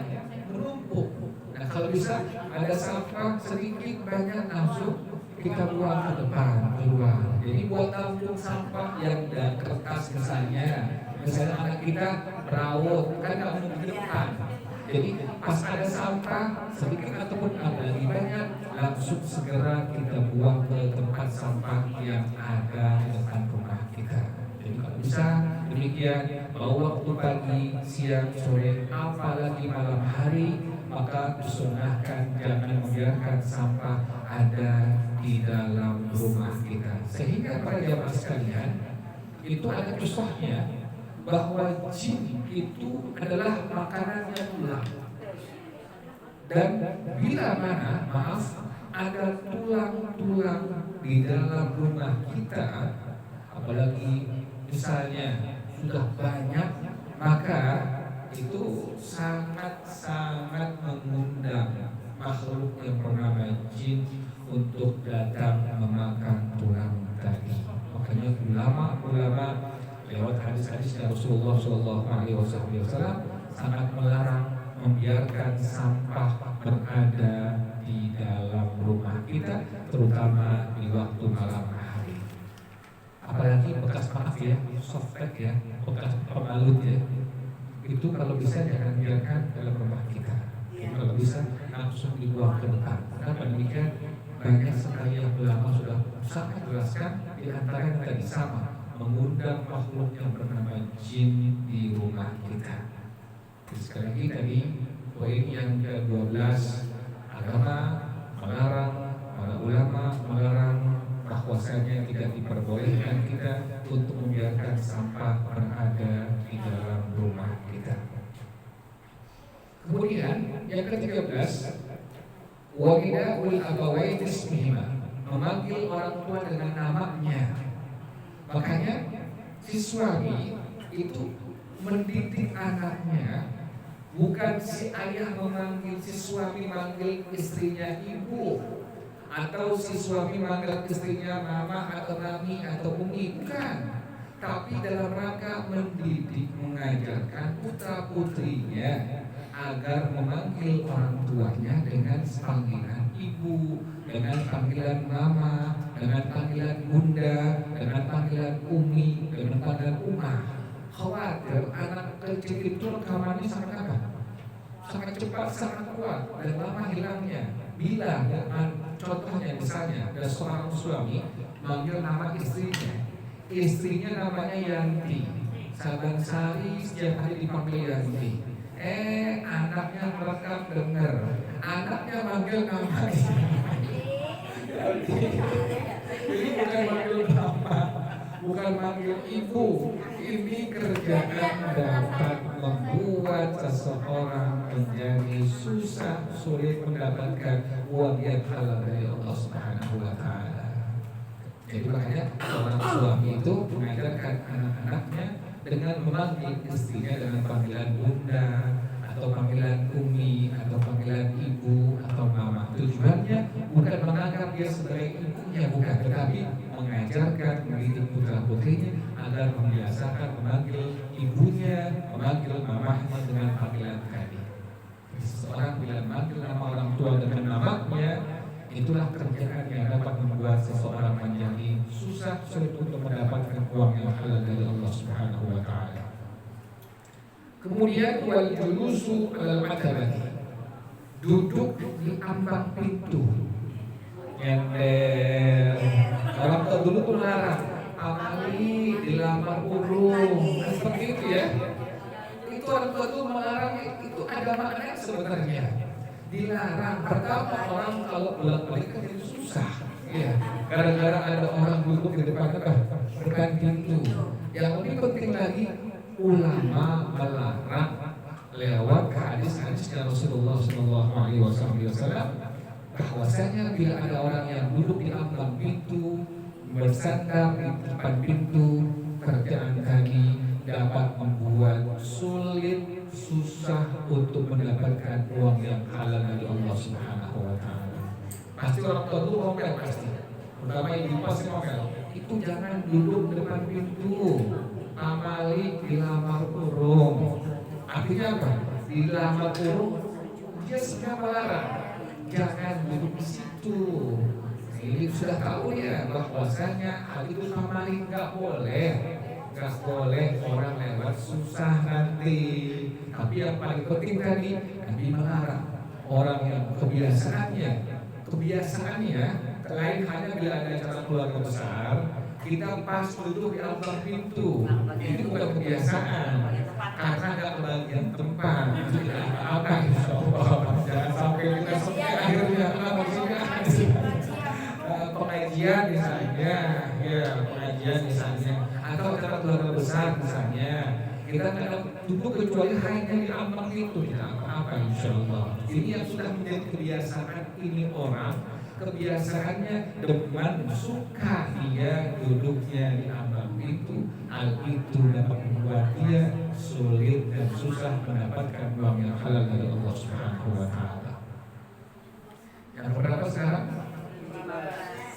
A: menumpuk. Nah, kalau bisa ada sampah sedikit banyak langsung kita buang ke depan, keluar. Jadi buat tampung sampah yang dan kertas misalnya anak kita merawat, kan nggak mungkin ke depan. Jadi pas ada sampah sedikit ataupun ada lebih banyak, langsung segera kita buang ke tempat sampah yang ada di depan rumah kita. Jadi kalau bisa demikian, mau waktu pagi, siang, sore, apalagi malam hari, maka disunahkan jangan membiarkan sampah ada di dalam rumah kita. Sehingga para jamaah sekalian, itu ada kisahnya bahwa jin itu adalah makanannya tulang. Dan bila mana, ada tulang-tulang di dalam rumah kita, apalagi misalnya sudah banyak, maka itu sangat-sangat mengundang makhluk yang bernama jin untuk datang memakan tulang tadi. Makanya ulama lewat hadis-hadis Rasulullah SAW sangat melarang membiarkan sampah berada di dalam rumah kita, terutama di waktu malam hari. Apalagi bekas softpack ya, bekas pembalut ya. Itu kalau bisa jangan biarkan dalam rumah kita. Kalau bisa langsung dibuang ke depan. Karena demikian banyak sekali yang ulama sudah sangat jelaskan, di antaranya tadi sama, mengundang makhluk yang bernama jin di rumah kita. Jadi sekali lagi tadi poin yang ke-12, agama melarang, para ulama melarang bahwasanya tidak diperbolehkan kita untuk membiarkan sampah berada di dalam rumah kita. Kemudian yang ke-13, wa'ida'ul abawain bismihima, memanggil orang tua dengan namanya. Makanya si suami itu mendidik anaknya, bukan si ayah memanggil si suami manggil istrinya ibu, atau si suami manggil istrinya mama atau mami atau umi, bukan. Tapi dalam rangka mendidik, mengajarkan putra putrinya agar memanggil orang tuanya dengan panggilan ibu, dengan panggilan mama, dengan panggilan bunda, dengan panggilan umi, dengan panggilan umah. Khawatir anak kecil itu rekamannya sangat apa? Sangat cepat, sangat kuat, dan lama hilangnya. Bila contohnya misalnya ada seorang suami manggil nama istrinya namanya Yanti, Saban Sari setiap hari dipanggil Yanti. Anaknya merekam dengar, anaknya manggil nama ini bukan manggil nama, bukan manggil ibu. Ini kerjaan dapat membuat seseorang menjadi susah, sulit mendapatkan uang yang halal dari Allah Subhanahu wa taala. Jadi makanya seorang suami itu mengajarkan anak-anaknya dengan memanggil istrinya dengan panggilan bunda atau panggilan umi atau panggilan ibu atau mama. Tujuannya bukan menganggap dia sebagai ibunya, bukan, tetapi mengajarkan mendidik putra putrinya agar membiasakan memanggil ibunya, memanggil mamahnya dengan panggilan tadi. Seseorang bila memanggil nama orang tua dengan namanya, itulah kerjaan yang dapat membuat seseorang menjadi susah sulit untuk mendapatkan uang yang halal dari Allah Subhanahu wa taala. Kemudian wal julusu alal atabati, duduk di ambang pintu. Orang tua dulu tuh larang, amali dilamar urung, seperti itu ya. Itu orang tua tuh melarang, itu ada makna sebenarnya. Dilarang. Pertama, orang kalau bolak-balik kan itu susah. Ya, gara-gara ada orang duduk di depan pintu. Yang lebih penting lagi, ulama melarang lewat hadis-hadisnya Rasulullah SAW bahwasanya bila ada orang yang duduk di ambang pintu, bersandar di depan pintu, kerjaan tadi dapat membuat sulit, susah untuk mendapatkan uang yang halal dari Allah Subhanahu wa taala. Pasti orang tua dulu ngomel pasti. Pertama ibu pasti ngomel. Itu jangan duduk di depan pintu. Amali dilamar urung. Artinya apa? Dilamar urung dia sudah melarang. Jangan duduk di situ. Ini sudah tahu ya bahwasanya hal itu amali nggak boleh. Gak boleh orang lewat susah nanti. Tapi yang paling penting tadi, Nabi melarang orang yang kebiasaannya lain hanya bila ada acara keluarga besar, kita pas duduk di ambang pintu. Itu bukan kebiasaan, karena ada kebagian tempat. Itu tidak apa-apa, insya Allah. Jangan sampai kita sampai akhirnya maksudnya pengajian misalnya, ya pengajian misalnya, atau acara keluarga besar misalnya, kita tidak duduk kecuali hanya di ambang itu, tidak apa-apa insya Allah. Ini yang sudah menjadi kebiasaan ini orang, kebiasaannya demen suka dia duduknya di ambang pintu. Hal itu dapat membuat dia sulit dan susah mendapatkan uang yang halal dari Allah Subhanahu wa taala. Yang berapa sekarang?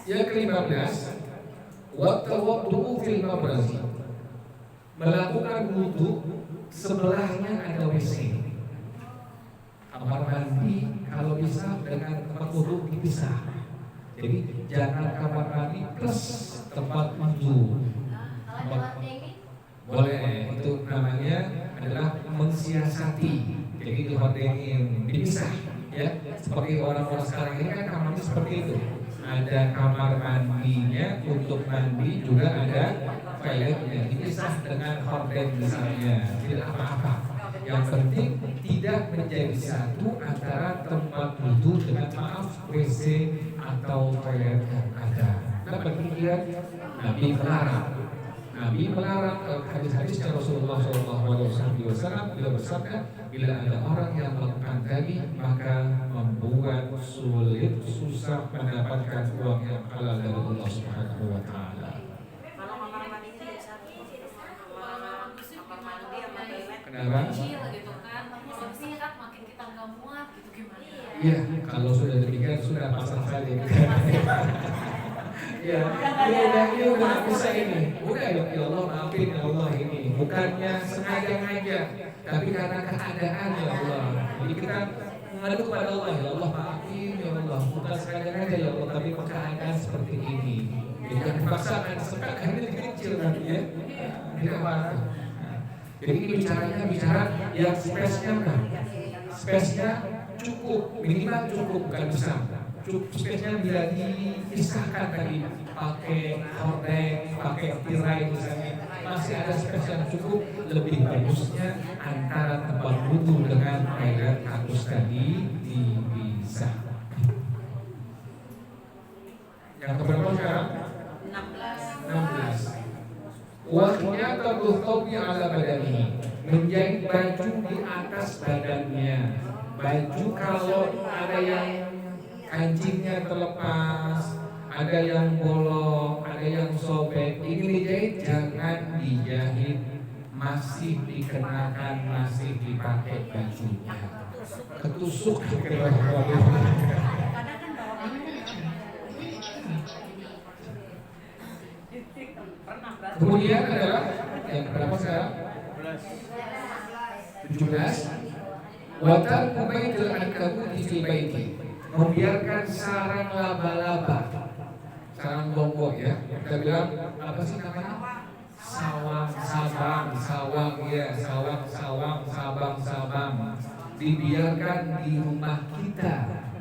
A: Yang ke-15, wat-tawaddu'u fil mabrazi, melakukan wudu sebelahnya ada WC. Kamar mandi kalau bisa dengan tempat wudu dipisah. Jadi jangan kamar mandi plus tempat wudu. Boleh, itu namanya adalah mensiasati. Jadi dihordengin, dipisah ya. Seperti orang-orang sekarang ini kan kamar mandi seperti itu. Ada kamar mandinya untuk mandi, juga ada toiletnya, dipisah dengan horden misalnya, tidak apa-apa. Yang penting tidak menjadi satu antara tempat wudhu dengan WC atau toilet yang ada. Dapat dilihat Nabi melarang. Nabi melarang hadis-hadisnya Rasulullah SAW bila bersabda, bila ada orang yang melakukan tadi maka membuat sulit, susah mendapatkan uang yang halal dari Allah Subhanahu wa taala.
B: Kalau kamar mandinya bisa kamar mandi sama toilet
A: Kenapa?
D: kecil gitu kan, makin singkat makin kita nggak muat gitu gimana?
A: Iya, kalau sudah demikian sudah pasang saja. Ya, udah bisa ini. Udah ya Allah, maafin ya Allah ini. Bukannya sengaja, tapi karena keadaan ya Allah. Jadi kita mengadu kepada Allah, ya Allah maafin ya Allah. Bukan sengaja ya Allah, tapi keadaan seperti ini. Jadi kan dipaksakan, sekarang ini kecil nanti ya. Tidak apa-apa. Jadi ini bicara yang space-nya kan. Space-nya cukup, minimal cukup, bukan besar. Space-nya bila dipisahkan tadi pakai hordeng, pakai tirai misalnya, masih ada space yang cukup. Lebih bagusnya antara tempat wudhu dengan toilet kakus tadi dipisah. Yang keberapa sekarang? 16. Waktunya atau thawbnya ala badanihi, menjahit baju di atas badannya. Baju kalau ada yang kancingnya terlepas, ada yang bolong, ada yang sobek. Ini dijahit, jangan dijahit masih dikenakan, masih dipakai bajunya. Ketusuk
B: Kadang kan bawaannya pernah berarti.
A: Kemudian adalah yang berapa sekarang? 17. Watar kubaitul ankabut fil baiti. Membiarkan sarang laba-laba, sarang bonggok ya. Kita bilang apa sih namanya? Sawang, sabang. Dibiarkan di rumah kita.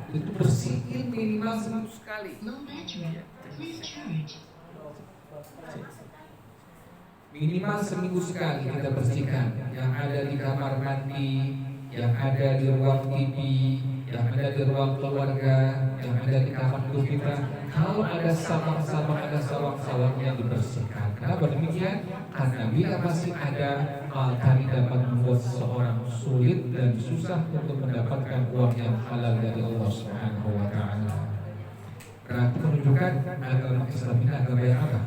A: Itu bersihin minimal seminggu sekali. Minimal seminggu sekali kita bersihkan. Yang ada di kamar mandi, yang ada di ruang TV, yang ada di ruang keluarga, yang ada di kamar tidur kita. Kalau ada sabang-sabang, ada sawang-sawang yang dibersihkan. Kenapa demikian? Karena bila masih ada, tadi dapat membuat seseorang sulit dan susah untuk mendapatkan uang yang halal dari Allah Subhanahu wa Ta'ala. Berarti menunjukkan agama Islam ini agama yang apa?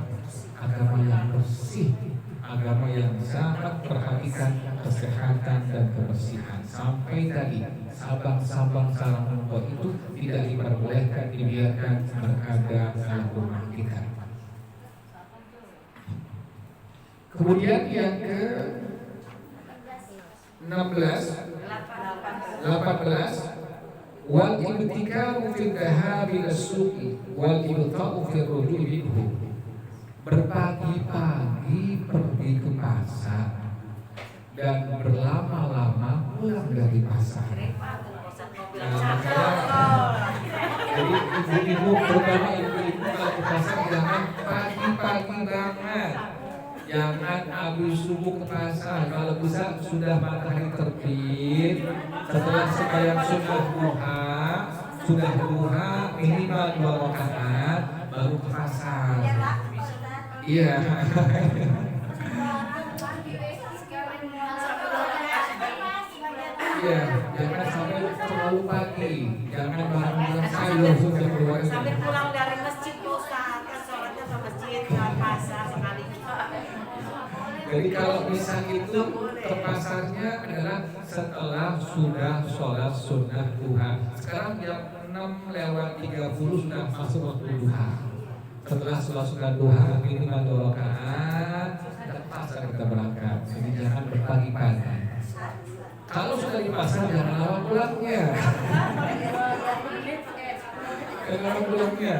A: Agama yang bersih, agama yang sangat perhatikan kesehatan dan kebersihan. Sampai tadi sabang-sabang sarang membuat itu tidak diperbolehkan, dibiarkan berada dalam rumah kita. Kemudian yang ke 18 wal ibtikaru fil dhahabi as-suqi wal ibta'u fil rujui minhu. Berpagi-pagi pergi ke pasar dan berlama-lama pulang dari pasar. Jadi ibu-ibu, terutama ibu-ibu kalau ke pasar jangan pagi-pagi banget. Jangan habis subuh ke pasar. Kalau bisa sudah matahari terbit, setelah sembahyang sudah duha minimal 2 rakaat baru ke pasar. Iya. Iya, jangan sampai terlalu pagi. Jangan barang-barang sayur sudah keluar.
B: Sampai pulang dari masjid Ustaz, kan sholatnya ke masjid, ke pasar sekali.
A: Jadi kalau misal itu ke pasarnya adalah setelah sudah sholat sunnah duha. Sekarang jam 6:30 sudah masuk waktu duha. Setelah sholat sunnah duha minimal 2 rakaat ke pasar kita berangkat. Jadi jangan berpagi-pagi. Kalau sudah di pasar jangan lama pulangnya. Jangan lama pulangnya.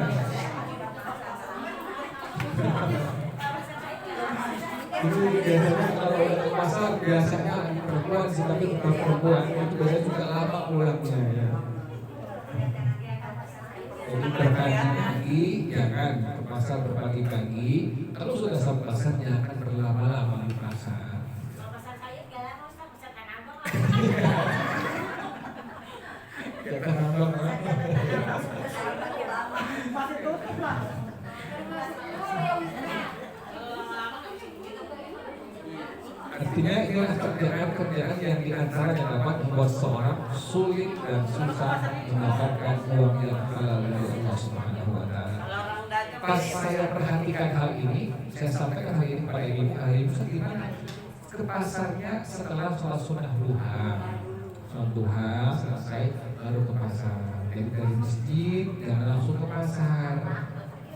A: Itu biasanya kalau ke pasar biasanya perempuan sih, tapi bukan perempuan itu biasanya juga lama pulangnya ya. Jadi berpagi-pagi jangan ke pasar berpagi-pagi. Kalau sudah sampai pasar jangan berlama-lama di pasar. Jangan nambah. Artinya inilah kerjaan-kerjaan yang diantaranya dapat membuat seorang sulit dan susah mendapatkan uang yang halal dari Allah Subhanahu wa Ta'ala. Pas saya perhatikan hal ini, saya sampaikan hal ini pada ibu. Ibu gimana? Ke pasarnya setelah sholat sunnah duha. Sholat duha selesai baru ke pasar. Jadi dari masjid jangan langsung ke pasar.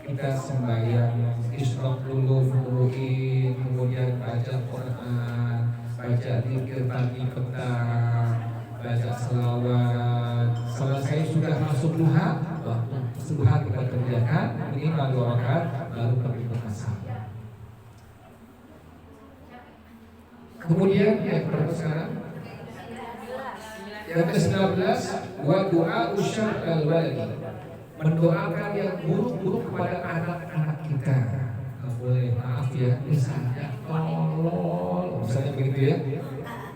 A: Kita sembahyang isyraq dulu, nuruin, kemudian baca Quran, baca zikir pagi petang, baca selawat. Selesai sudah masuk duha, waktu duha kita kerjakan minimal 2 rakaat baru pergi ke pasar. Kemudian yang berapa sekarang? Yang ke-19 wa du'a usyar al-waladi. Mendoakan yang buruk-buruk kepada anak-anak kita. Nggak boleh, maaf ya, misalnya tolol, misalnya begitu ya,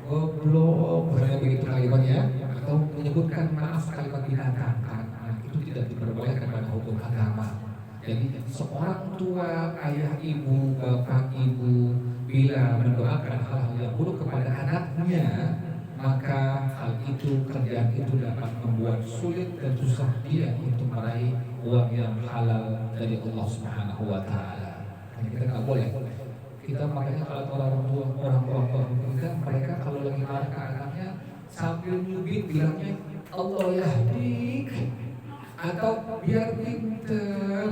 A: goblok, misalnya begitu kalimatnya, atau menyebutkan maaf kalimat binatang. Anak itu tidak diperbolehkan pada hukum agama. Jadi seorang tua, ayah ibu, bapak ibu bila mendoakan hal-hal yang buruk kepada anaknya, maka hal itu, kerjaan itu dapat membuat sulit dan susah dia untuk meraih uang yang halal dari Allah Subhanahu wa taala. Kita nggak boleh. Kita makanya kalau orang tua kita, mereka kalau lagi marah ke anaknya sambil nyubit bilangnya Allah yahdik, atau biar pinter,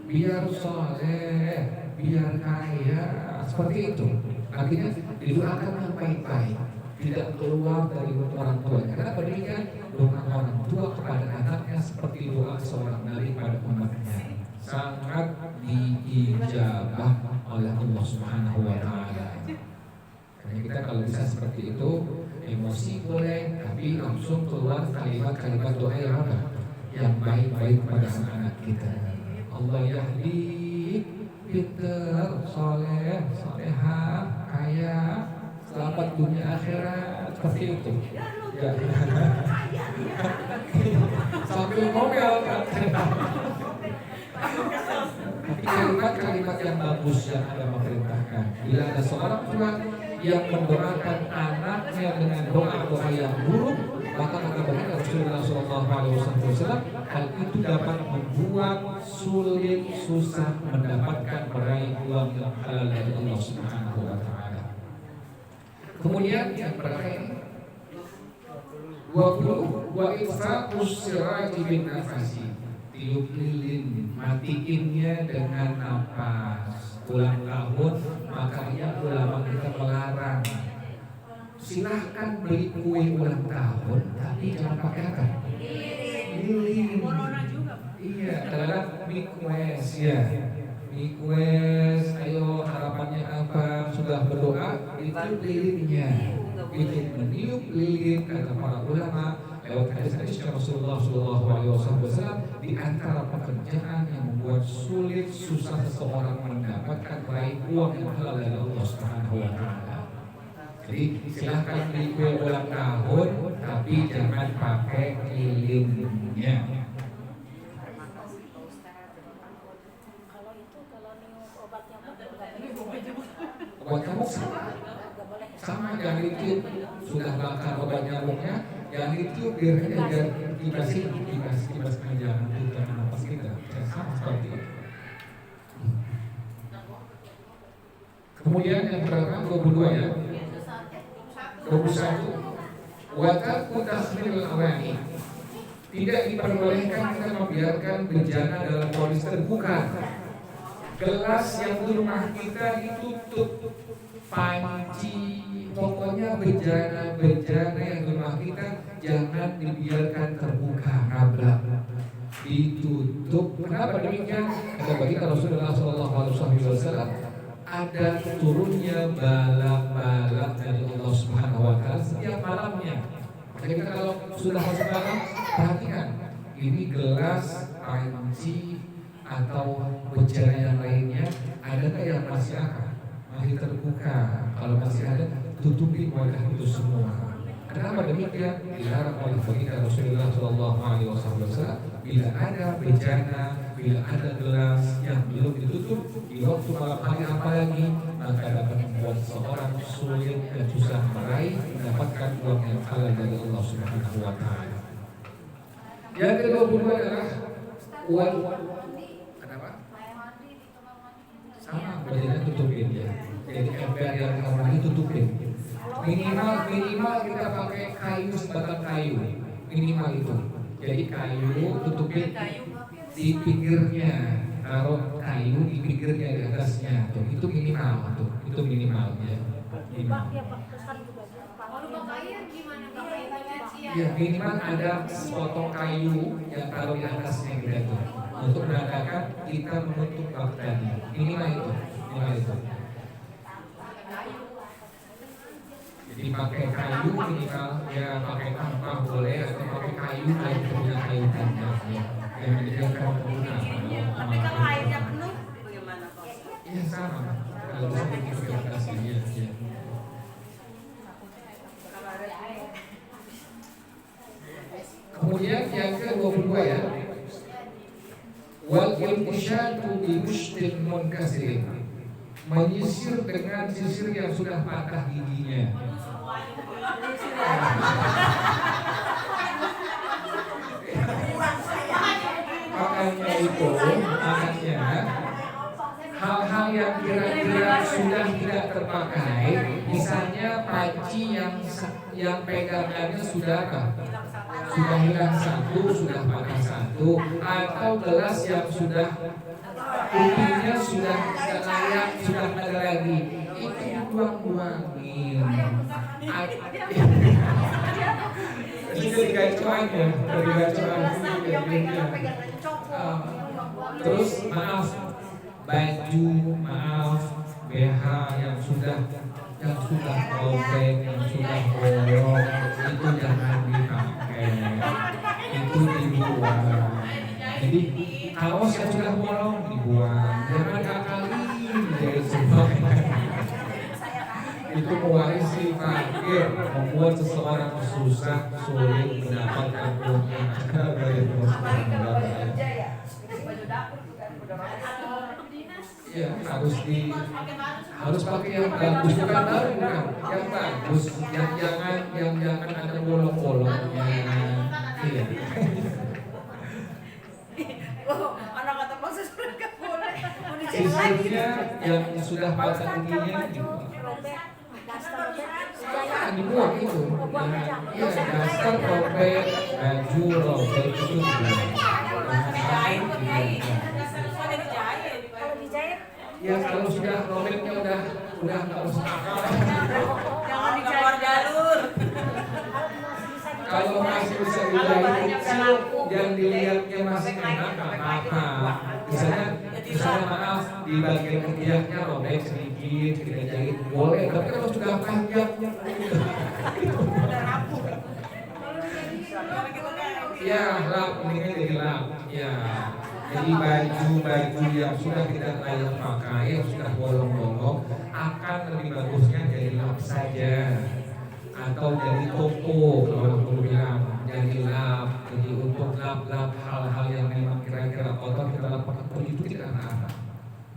A: biar soleh, biar kaya, seperti itu. Artinya didoakan yang baik-baik, tidak keluar dari orang tua. Karena demikian doa orang tua kepada anaknya seperti doa seorang nabi pada umatnya, sangat diijabah oleh Allah Subhanahu wa taala. Karena kita kalau bisa seperti itu, emosi boleh, tapi langsung keluar kalimat-kalimat doa yang apa? Yang baik-baik pada anak-anak kita. Allah yahdi, pinter, soleh, solehah, kaya, selamat dunia akhirat, seperti itu. Ya. Sambil ngomel kan. Tapi kalimat-kalimat yang bagus yang ada memerintahkan. Bila ada seorang tua yang mendoakan anaknya dengan doa-doa yang buruk, maka bagi Rasulullah SAW, hal itu dapat membuat sulit, susah mendapatkan meraih uang yang halal dari Allah Subhanahu wa taala. Kemudian yang terakhir 20 wa ifraqus siraji bin nafasi, tiup lilin, matiinnya dengan napas. Ulang tahun, makanya ulama kita melarang. Silahkan beli kue ulang tahun, tapi jangan pakai apa? Lilin.
B: Corona juga, Pak.
A: Iya, adalah request ya. Request, ayo harapannya apa? Sudah berdoa, itu lilinnya. Itu meniup lilin, kata para ulama lewat hadis-hadis Rasulullah SAW, di antara pekerjaan yang membuat sulit, susah seseorang mendapatkan meraih uang yang halal dari Allah Subhanahu wa taala. Jadi silahkan beli kue ulang tahun, tapi jangan pakai lilinnya.
D: Kalau itu kalau minum obat nyamuk
A: Obat nyamuk sama jangan ditiup. Sudah bakar obat nyamuknya, jangan ditiup, biar kibasin aja untuk nafas kita. Sama seperti itu. Kemudian yang berapa? 22 ya. 21. Watak takhmil awani, tidak diperbolehkan kita membiarkan bejana dalam kondisi terbuka. Gelas yang di rumah kita ditutup, panci, pokoknya bejana yang di rumah kita jangan dibiarkan terbuka, nabrak, ditutup. Kenapa demikian? Kata baginda Rasulullah SAW, ada turunnya balak-balak dari Allah Subhanahu wa taala setiap malamnya. Jadi kita kalau sudah masuk malam, perhatikan ini gelas, panci atau bejana yang lainnya, adakah yang masih terbuka? Kalau masih ada, tutupi wadah itu semua. Kenapa demikian? Dilarang oleh baginda Rasulullah SAW. Bila ada bejana, bila ada gelas yang belum ditutup di waktu malam hari apalagi, maka dapat membuat seorang sulit dan susah meraih mendapatkan uang yang halal dari Allah Subhanahu wa taala. Yang ke-22 adalah uang. Kenapa? Sama, bejana tutupin ya. Jadi ember yang di kamar itu tutupin. Minimal kita pakai kayu, sebatang kayu. Minimal itu. Jadi kayu tutupin di pinggirnya, taruh kayu di pinggirnya, di atasnya tuh. Itu minimal tuh. Itu minimal ya. Minimal. Ya, minimal ada sepotong kayu yang taruh di atasnya gitu tuh. Untuk menandakan kita menutup bak tadi. Minimal itu. Jadi pakai kayu minimal, ya pakai tampah boleh, atau pakai kayu punya kayu tanah ya. Yang menyediakan penggunaan.
B: Tapi kalau airnya penuh, bagaimana Pak?
A: Iya sama. Kalau bisa bikin ke atasnya ya. Kemudian yang ke-22 ya. Wal insyatu bi mushtil munkasir, menyisir dengan sisir yang sudah patah giginya. misalnya panci yang pegangannya sudah apa? Sudah hilang satu, sudah patah satu, atau gelas yang sudah kupingnya sudah tidak layak, sudah tidak ada lagi, itu dibuang-buangin. Itu digacoan ya, digacoan. Terus maaf, baju, maaf, BH yang sudah robek, yang sudah bolong, itu jangan dipakai, itu dibuang. Jadi kaos yang sudah bolong dibuang, jangan akalin dari semua. Itu mewarisi fakir, membuat seseorang susah, sulit mendapatkan uangnya. Ya, harus pakai yang bagus, bukan baru, bukan yang bagus, yang jangan ada bolong-bolongnya. Iya.
B: Anak kata maksud sudah nggak boleh.
A: Sisanya yang sudah patah giginya dibuang itu. Ya, daster robek, baju robek itu dibuang. Ya kalau sudah robeknya udah nggak usah.
B: Jangan di keluar jalur.
A: Kalau masih bisa dijahit yang dilihatnya masih enak, nggak apa-apa. Misalnya maaf di bagian ketiaknya robek sedikit, kita jahit boleh. Tapi kalau sudah panjang,
B: Udah rapuh.
A: ya lap, mendingan jadi lap. Ya, jadi baju yang sudah tidak layak pakai, yang sudah bolong-bolong, akan lebih bagusnya jadi lap saja. Atau jadi toko, kalau orang dulu bilang jadi lap, jadi untuk lap hal-hal yang memang kira-kira kotor kita lakukan itu tidak apa-apa.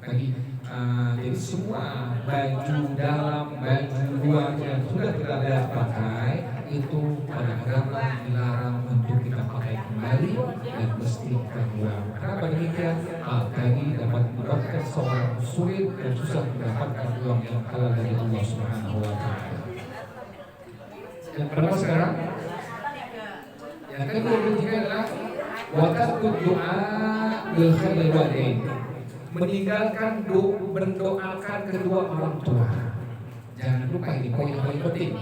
A: Jadi semua baju dalam, baju luar yang sudah tidak layak pakai itu pada agama dilarang untuk kita pakai kembali dan mesti kita buang. Kenapa demikian? Tadi dapat menyebabkan seorang sulit dan susah mendapatkan uang yang halal dari Allah Subhanahu wa Ta'ala. Yang kedua sekarang, yang kedua berikutnya adalah watarkud doa bil khairil walidain, meninggalkan mendoakan kedua orang tua. Jangan lupa, ini poin yang paling penting.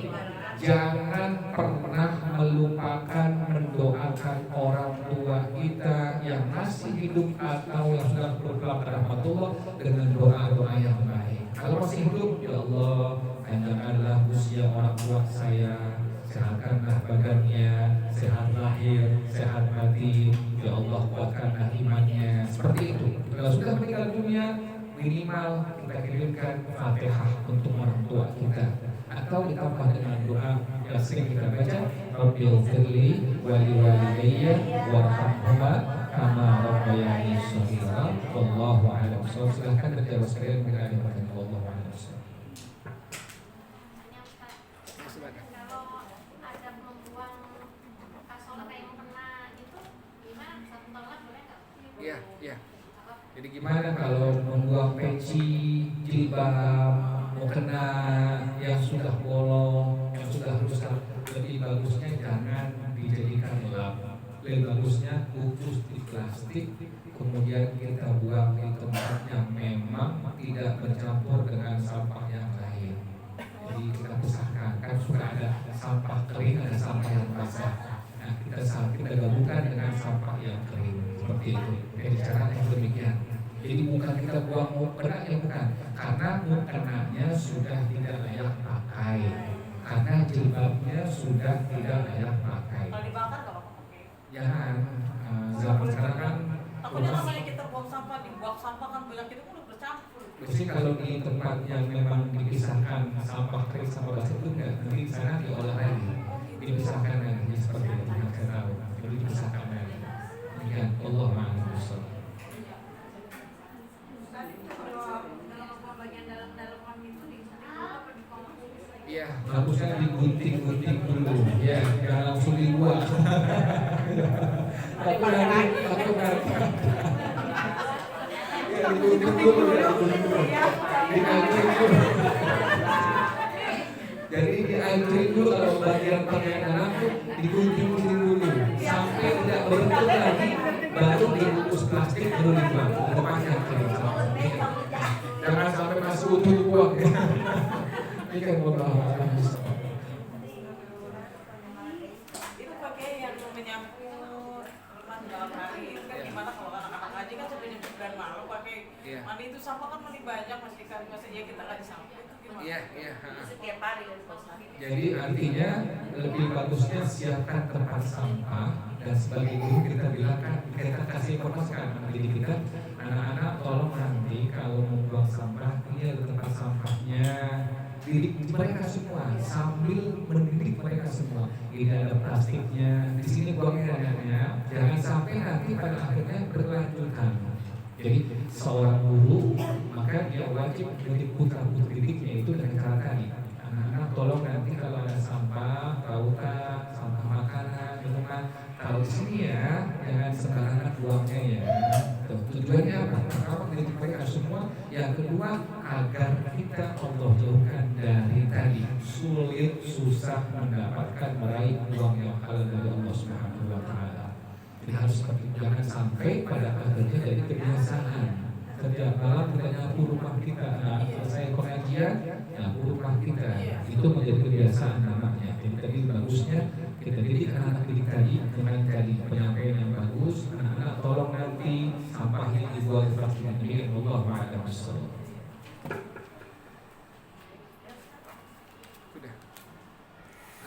A: Jangan pernah melupakan mendoakan orang tua kita yang masih hidup atau yang sudah berpulang ke rahmatullah dengan doa-doa yang baik. Kalau masih hidup, ya Allah, panjangkanlah usia orang tua saya, sehatkanlah badannya, sehat lahir, sehat batin, ya Allah kuatkanlah imannya. Seperti itu. Kalau sudah meninggal dunia, minimal kita kirimkan Fatihah untuk orang tua kita, atau ditambah dengan doa yang sering kita baca, Rabbighfirli wa liwalidayya warhamhuma kama rabbayani shaghira. Wallahu a'lam. Silakan berjawab sekalian bila ada pertanyaan. Wallahu a'lam. Iya. Jadi gimana kalau membuang peci, jilbab, mukena yang sudah bolong, yang sudah rusak? Lebih bagusnya jangan dijadikan lap. Lebih bagusnya bungkus di plastik, kemudian kita buang di tempat yang memang tidak bercampur dengan sampah yang lain. Jadi kita pisahkan, kan suka ada sampah kering, ada sampah yang basah. Nah, kita gabungkan dengan sampah yang kering. Seperti itu. Jadi cara yang demikian. Jadi bukan kita buang mukena, ya bukan. Karena mukenanya sudah tidak layak pakai. Karena jilbabnya sudah tidak layak pakai.
B: Kalau dibakar nggak apa-apa.
A: Jangan. Zaman sekarang kan.
B: Takutnya namanya kita buang sampah, dibuang sampah kan bilang kita udah bercampur.
A: Jadi kalau di tempat yang memang dipisahkan sampah kering sama basah itu enggak, nanti di sana diolah lagi, dipisahkan lagi seperti itu. Yang saya tahu, jadi dipisahkan lagi. Demikian Allah Maha. Iya, bagusnya digunting-gunting dulu. Ya, jangan langsung dibuang. Aku nanti. Ya, digunting dulu. Digunting dulu. pakaian dalam tuh digunting-gunting dulu sampai tidak berbentuk lagi, baru dibungkus plastik baru dibuang. Itu pakai jangan sampai masih utuh dibuang. Ini kan berbahaya.
B: Itu pakai yang menyapu rumah dalam hari. Kan gimana kalau anak-anak aja kan sampai nyebut dan malu pakai mandi itu sampah kan mandi banyak masih kan masa ya kita nggak disapu itu gimana?
A: Iya.
B: Setiap hari kan kosan.
A: Jadi artinya lebih bagusnya siapkan tempat sampah, dan sebagai guru kita bilangkan, kita kasih informasi ke anak didik kita, anak-anak tolong nanti kalau membuang sampah ini ada tempat sampahnya, didik mereka semua sambil mendidik mereka semua. Ini ada plastiknya, di sini buangnya anaknya, jangan sampai nanti pada akhirnya berkelanjutan. Jadi seorang guru maka dia wajib mendidik putra putri didiknya itu dengan cara tadi. Anak-anak tolong nanti kalau ada sampah, pautan, sampah makanan, minuman, taruh di sini ya, jangan sembarangan buangnya ya. Tujuannya apa? Pertama mendidik mereka semua. Yang kedua agar kita Allah jauhkan dari tadi sulit, susah mendapatkan meraih uang yang halal dari Allah Subhanahu Wa Taala. Jadi harus seperti jangan sampai pada akhirnya jadi kebiasaan. Setiap malam kita nyapu rumah kita, selesai pengajian nyapu rumah kita, itu menjadi kebiasaan namanya. Jadi tadi bagusnya kita didik anak-anak didik tadi dengan tadi penyampaian yang bagus. Anak-anak tolong nanti sampahnya dibuang di plastik ini. Allah a'lam bishawab.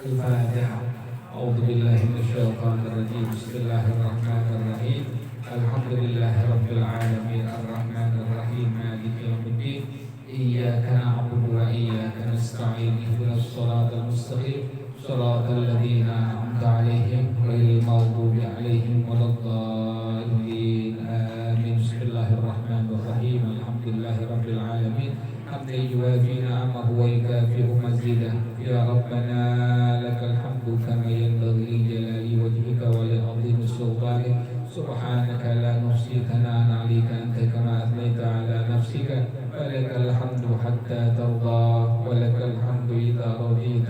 A: Al-Fatihah. A'udzu billahi minasyaitonir rajim. Bismillahirrahmanirrahim. Alhamdulillahirabbil alamin arrahmanir rahim maliki yaumiddin. Iyyaka na'budu wa iyyaka nasta'in. Ihdinas siratal mustaqim. Siratal ladzina an'amta 'alaihim ghairil maghdubi 'alaihim waladdallin. Amin. Bismillahirrahmanirrahim. Alhamdulillahirabbil alamin. حمدا يوافي نعمه ويكافئ مزيده يا ربنا لك الحمد كما ينبغي لجلال وجهك ولعظيم سلطانك سبحانك لا نحصي ثناء عليك أنت كما أثنيت على نفسك فلك الحمد حتى ترضى ولك الحمد إذا رضيت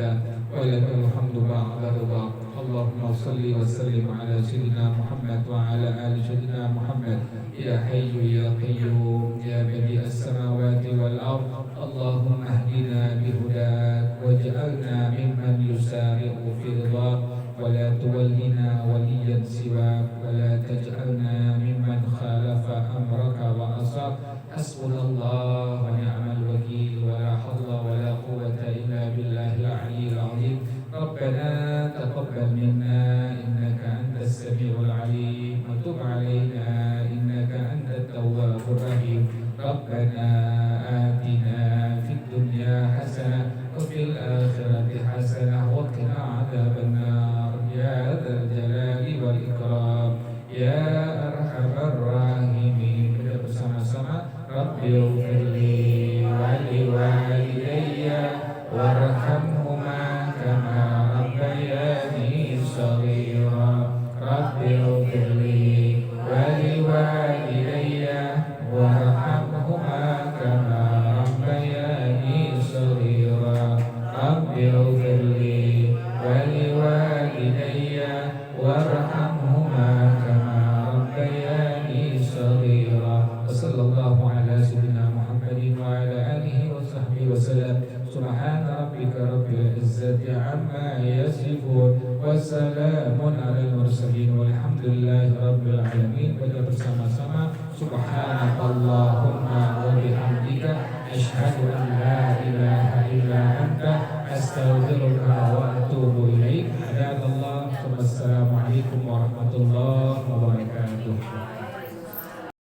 A: ولك الحمد بعد رضاك. اللهم صل وسلم على سيدنا محمد وعلى آل سيدنا محمد يا حي يا قيوم يا بديع السماوات والأرض. اللهم اهدنا بهداك واجعلنا ممن يسارع في رضاك ولا تولنا وليا سواك ولا تجعلنا ممن خالف أمرك وعصاك. حسبنا الله ونعم الوكيل ولا حول ولا قوة إلا بالله العلي العظيم. ربنا تقبل منا إنك أنت السميع العليم وتب علينا إنك أنت التواب الرحيم. ربنا آتنا في الدنيا حسنة وفي الآخرة حسنة وقنا عذاب النار يا ذا الجلال والإكرام يا أرحم الراحمين. Kita bersama-sama Rabbi ighfir li wa liwalidayya warhamhuma kama rabbayani shaghira. Rabbi ighfir li wa liwalidayya warhamhuma kama rabbayani shaghira. Rabbi ighfir li wa liwalidayya warhamhuma kama rabbayani shaghira. Sallallahu ala sayyidina Muhammadin wa ala alihi wa sahbihi wa sallam. Subhana rabbika rabbil izzati amma yasifun wa salamun alal mursalin walhamdulillahi rabbil alamin. Kita bersama-sama subhanakallahumma wa bihamdika asyhadu an la ilaha illa anta astaghfiruka wa atubu ilaik. Assalamualaikum warahmatullahi wabarakatuh.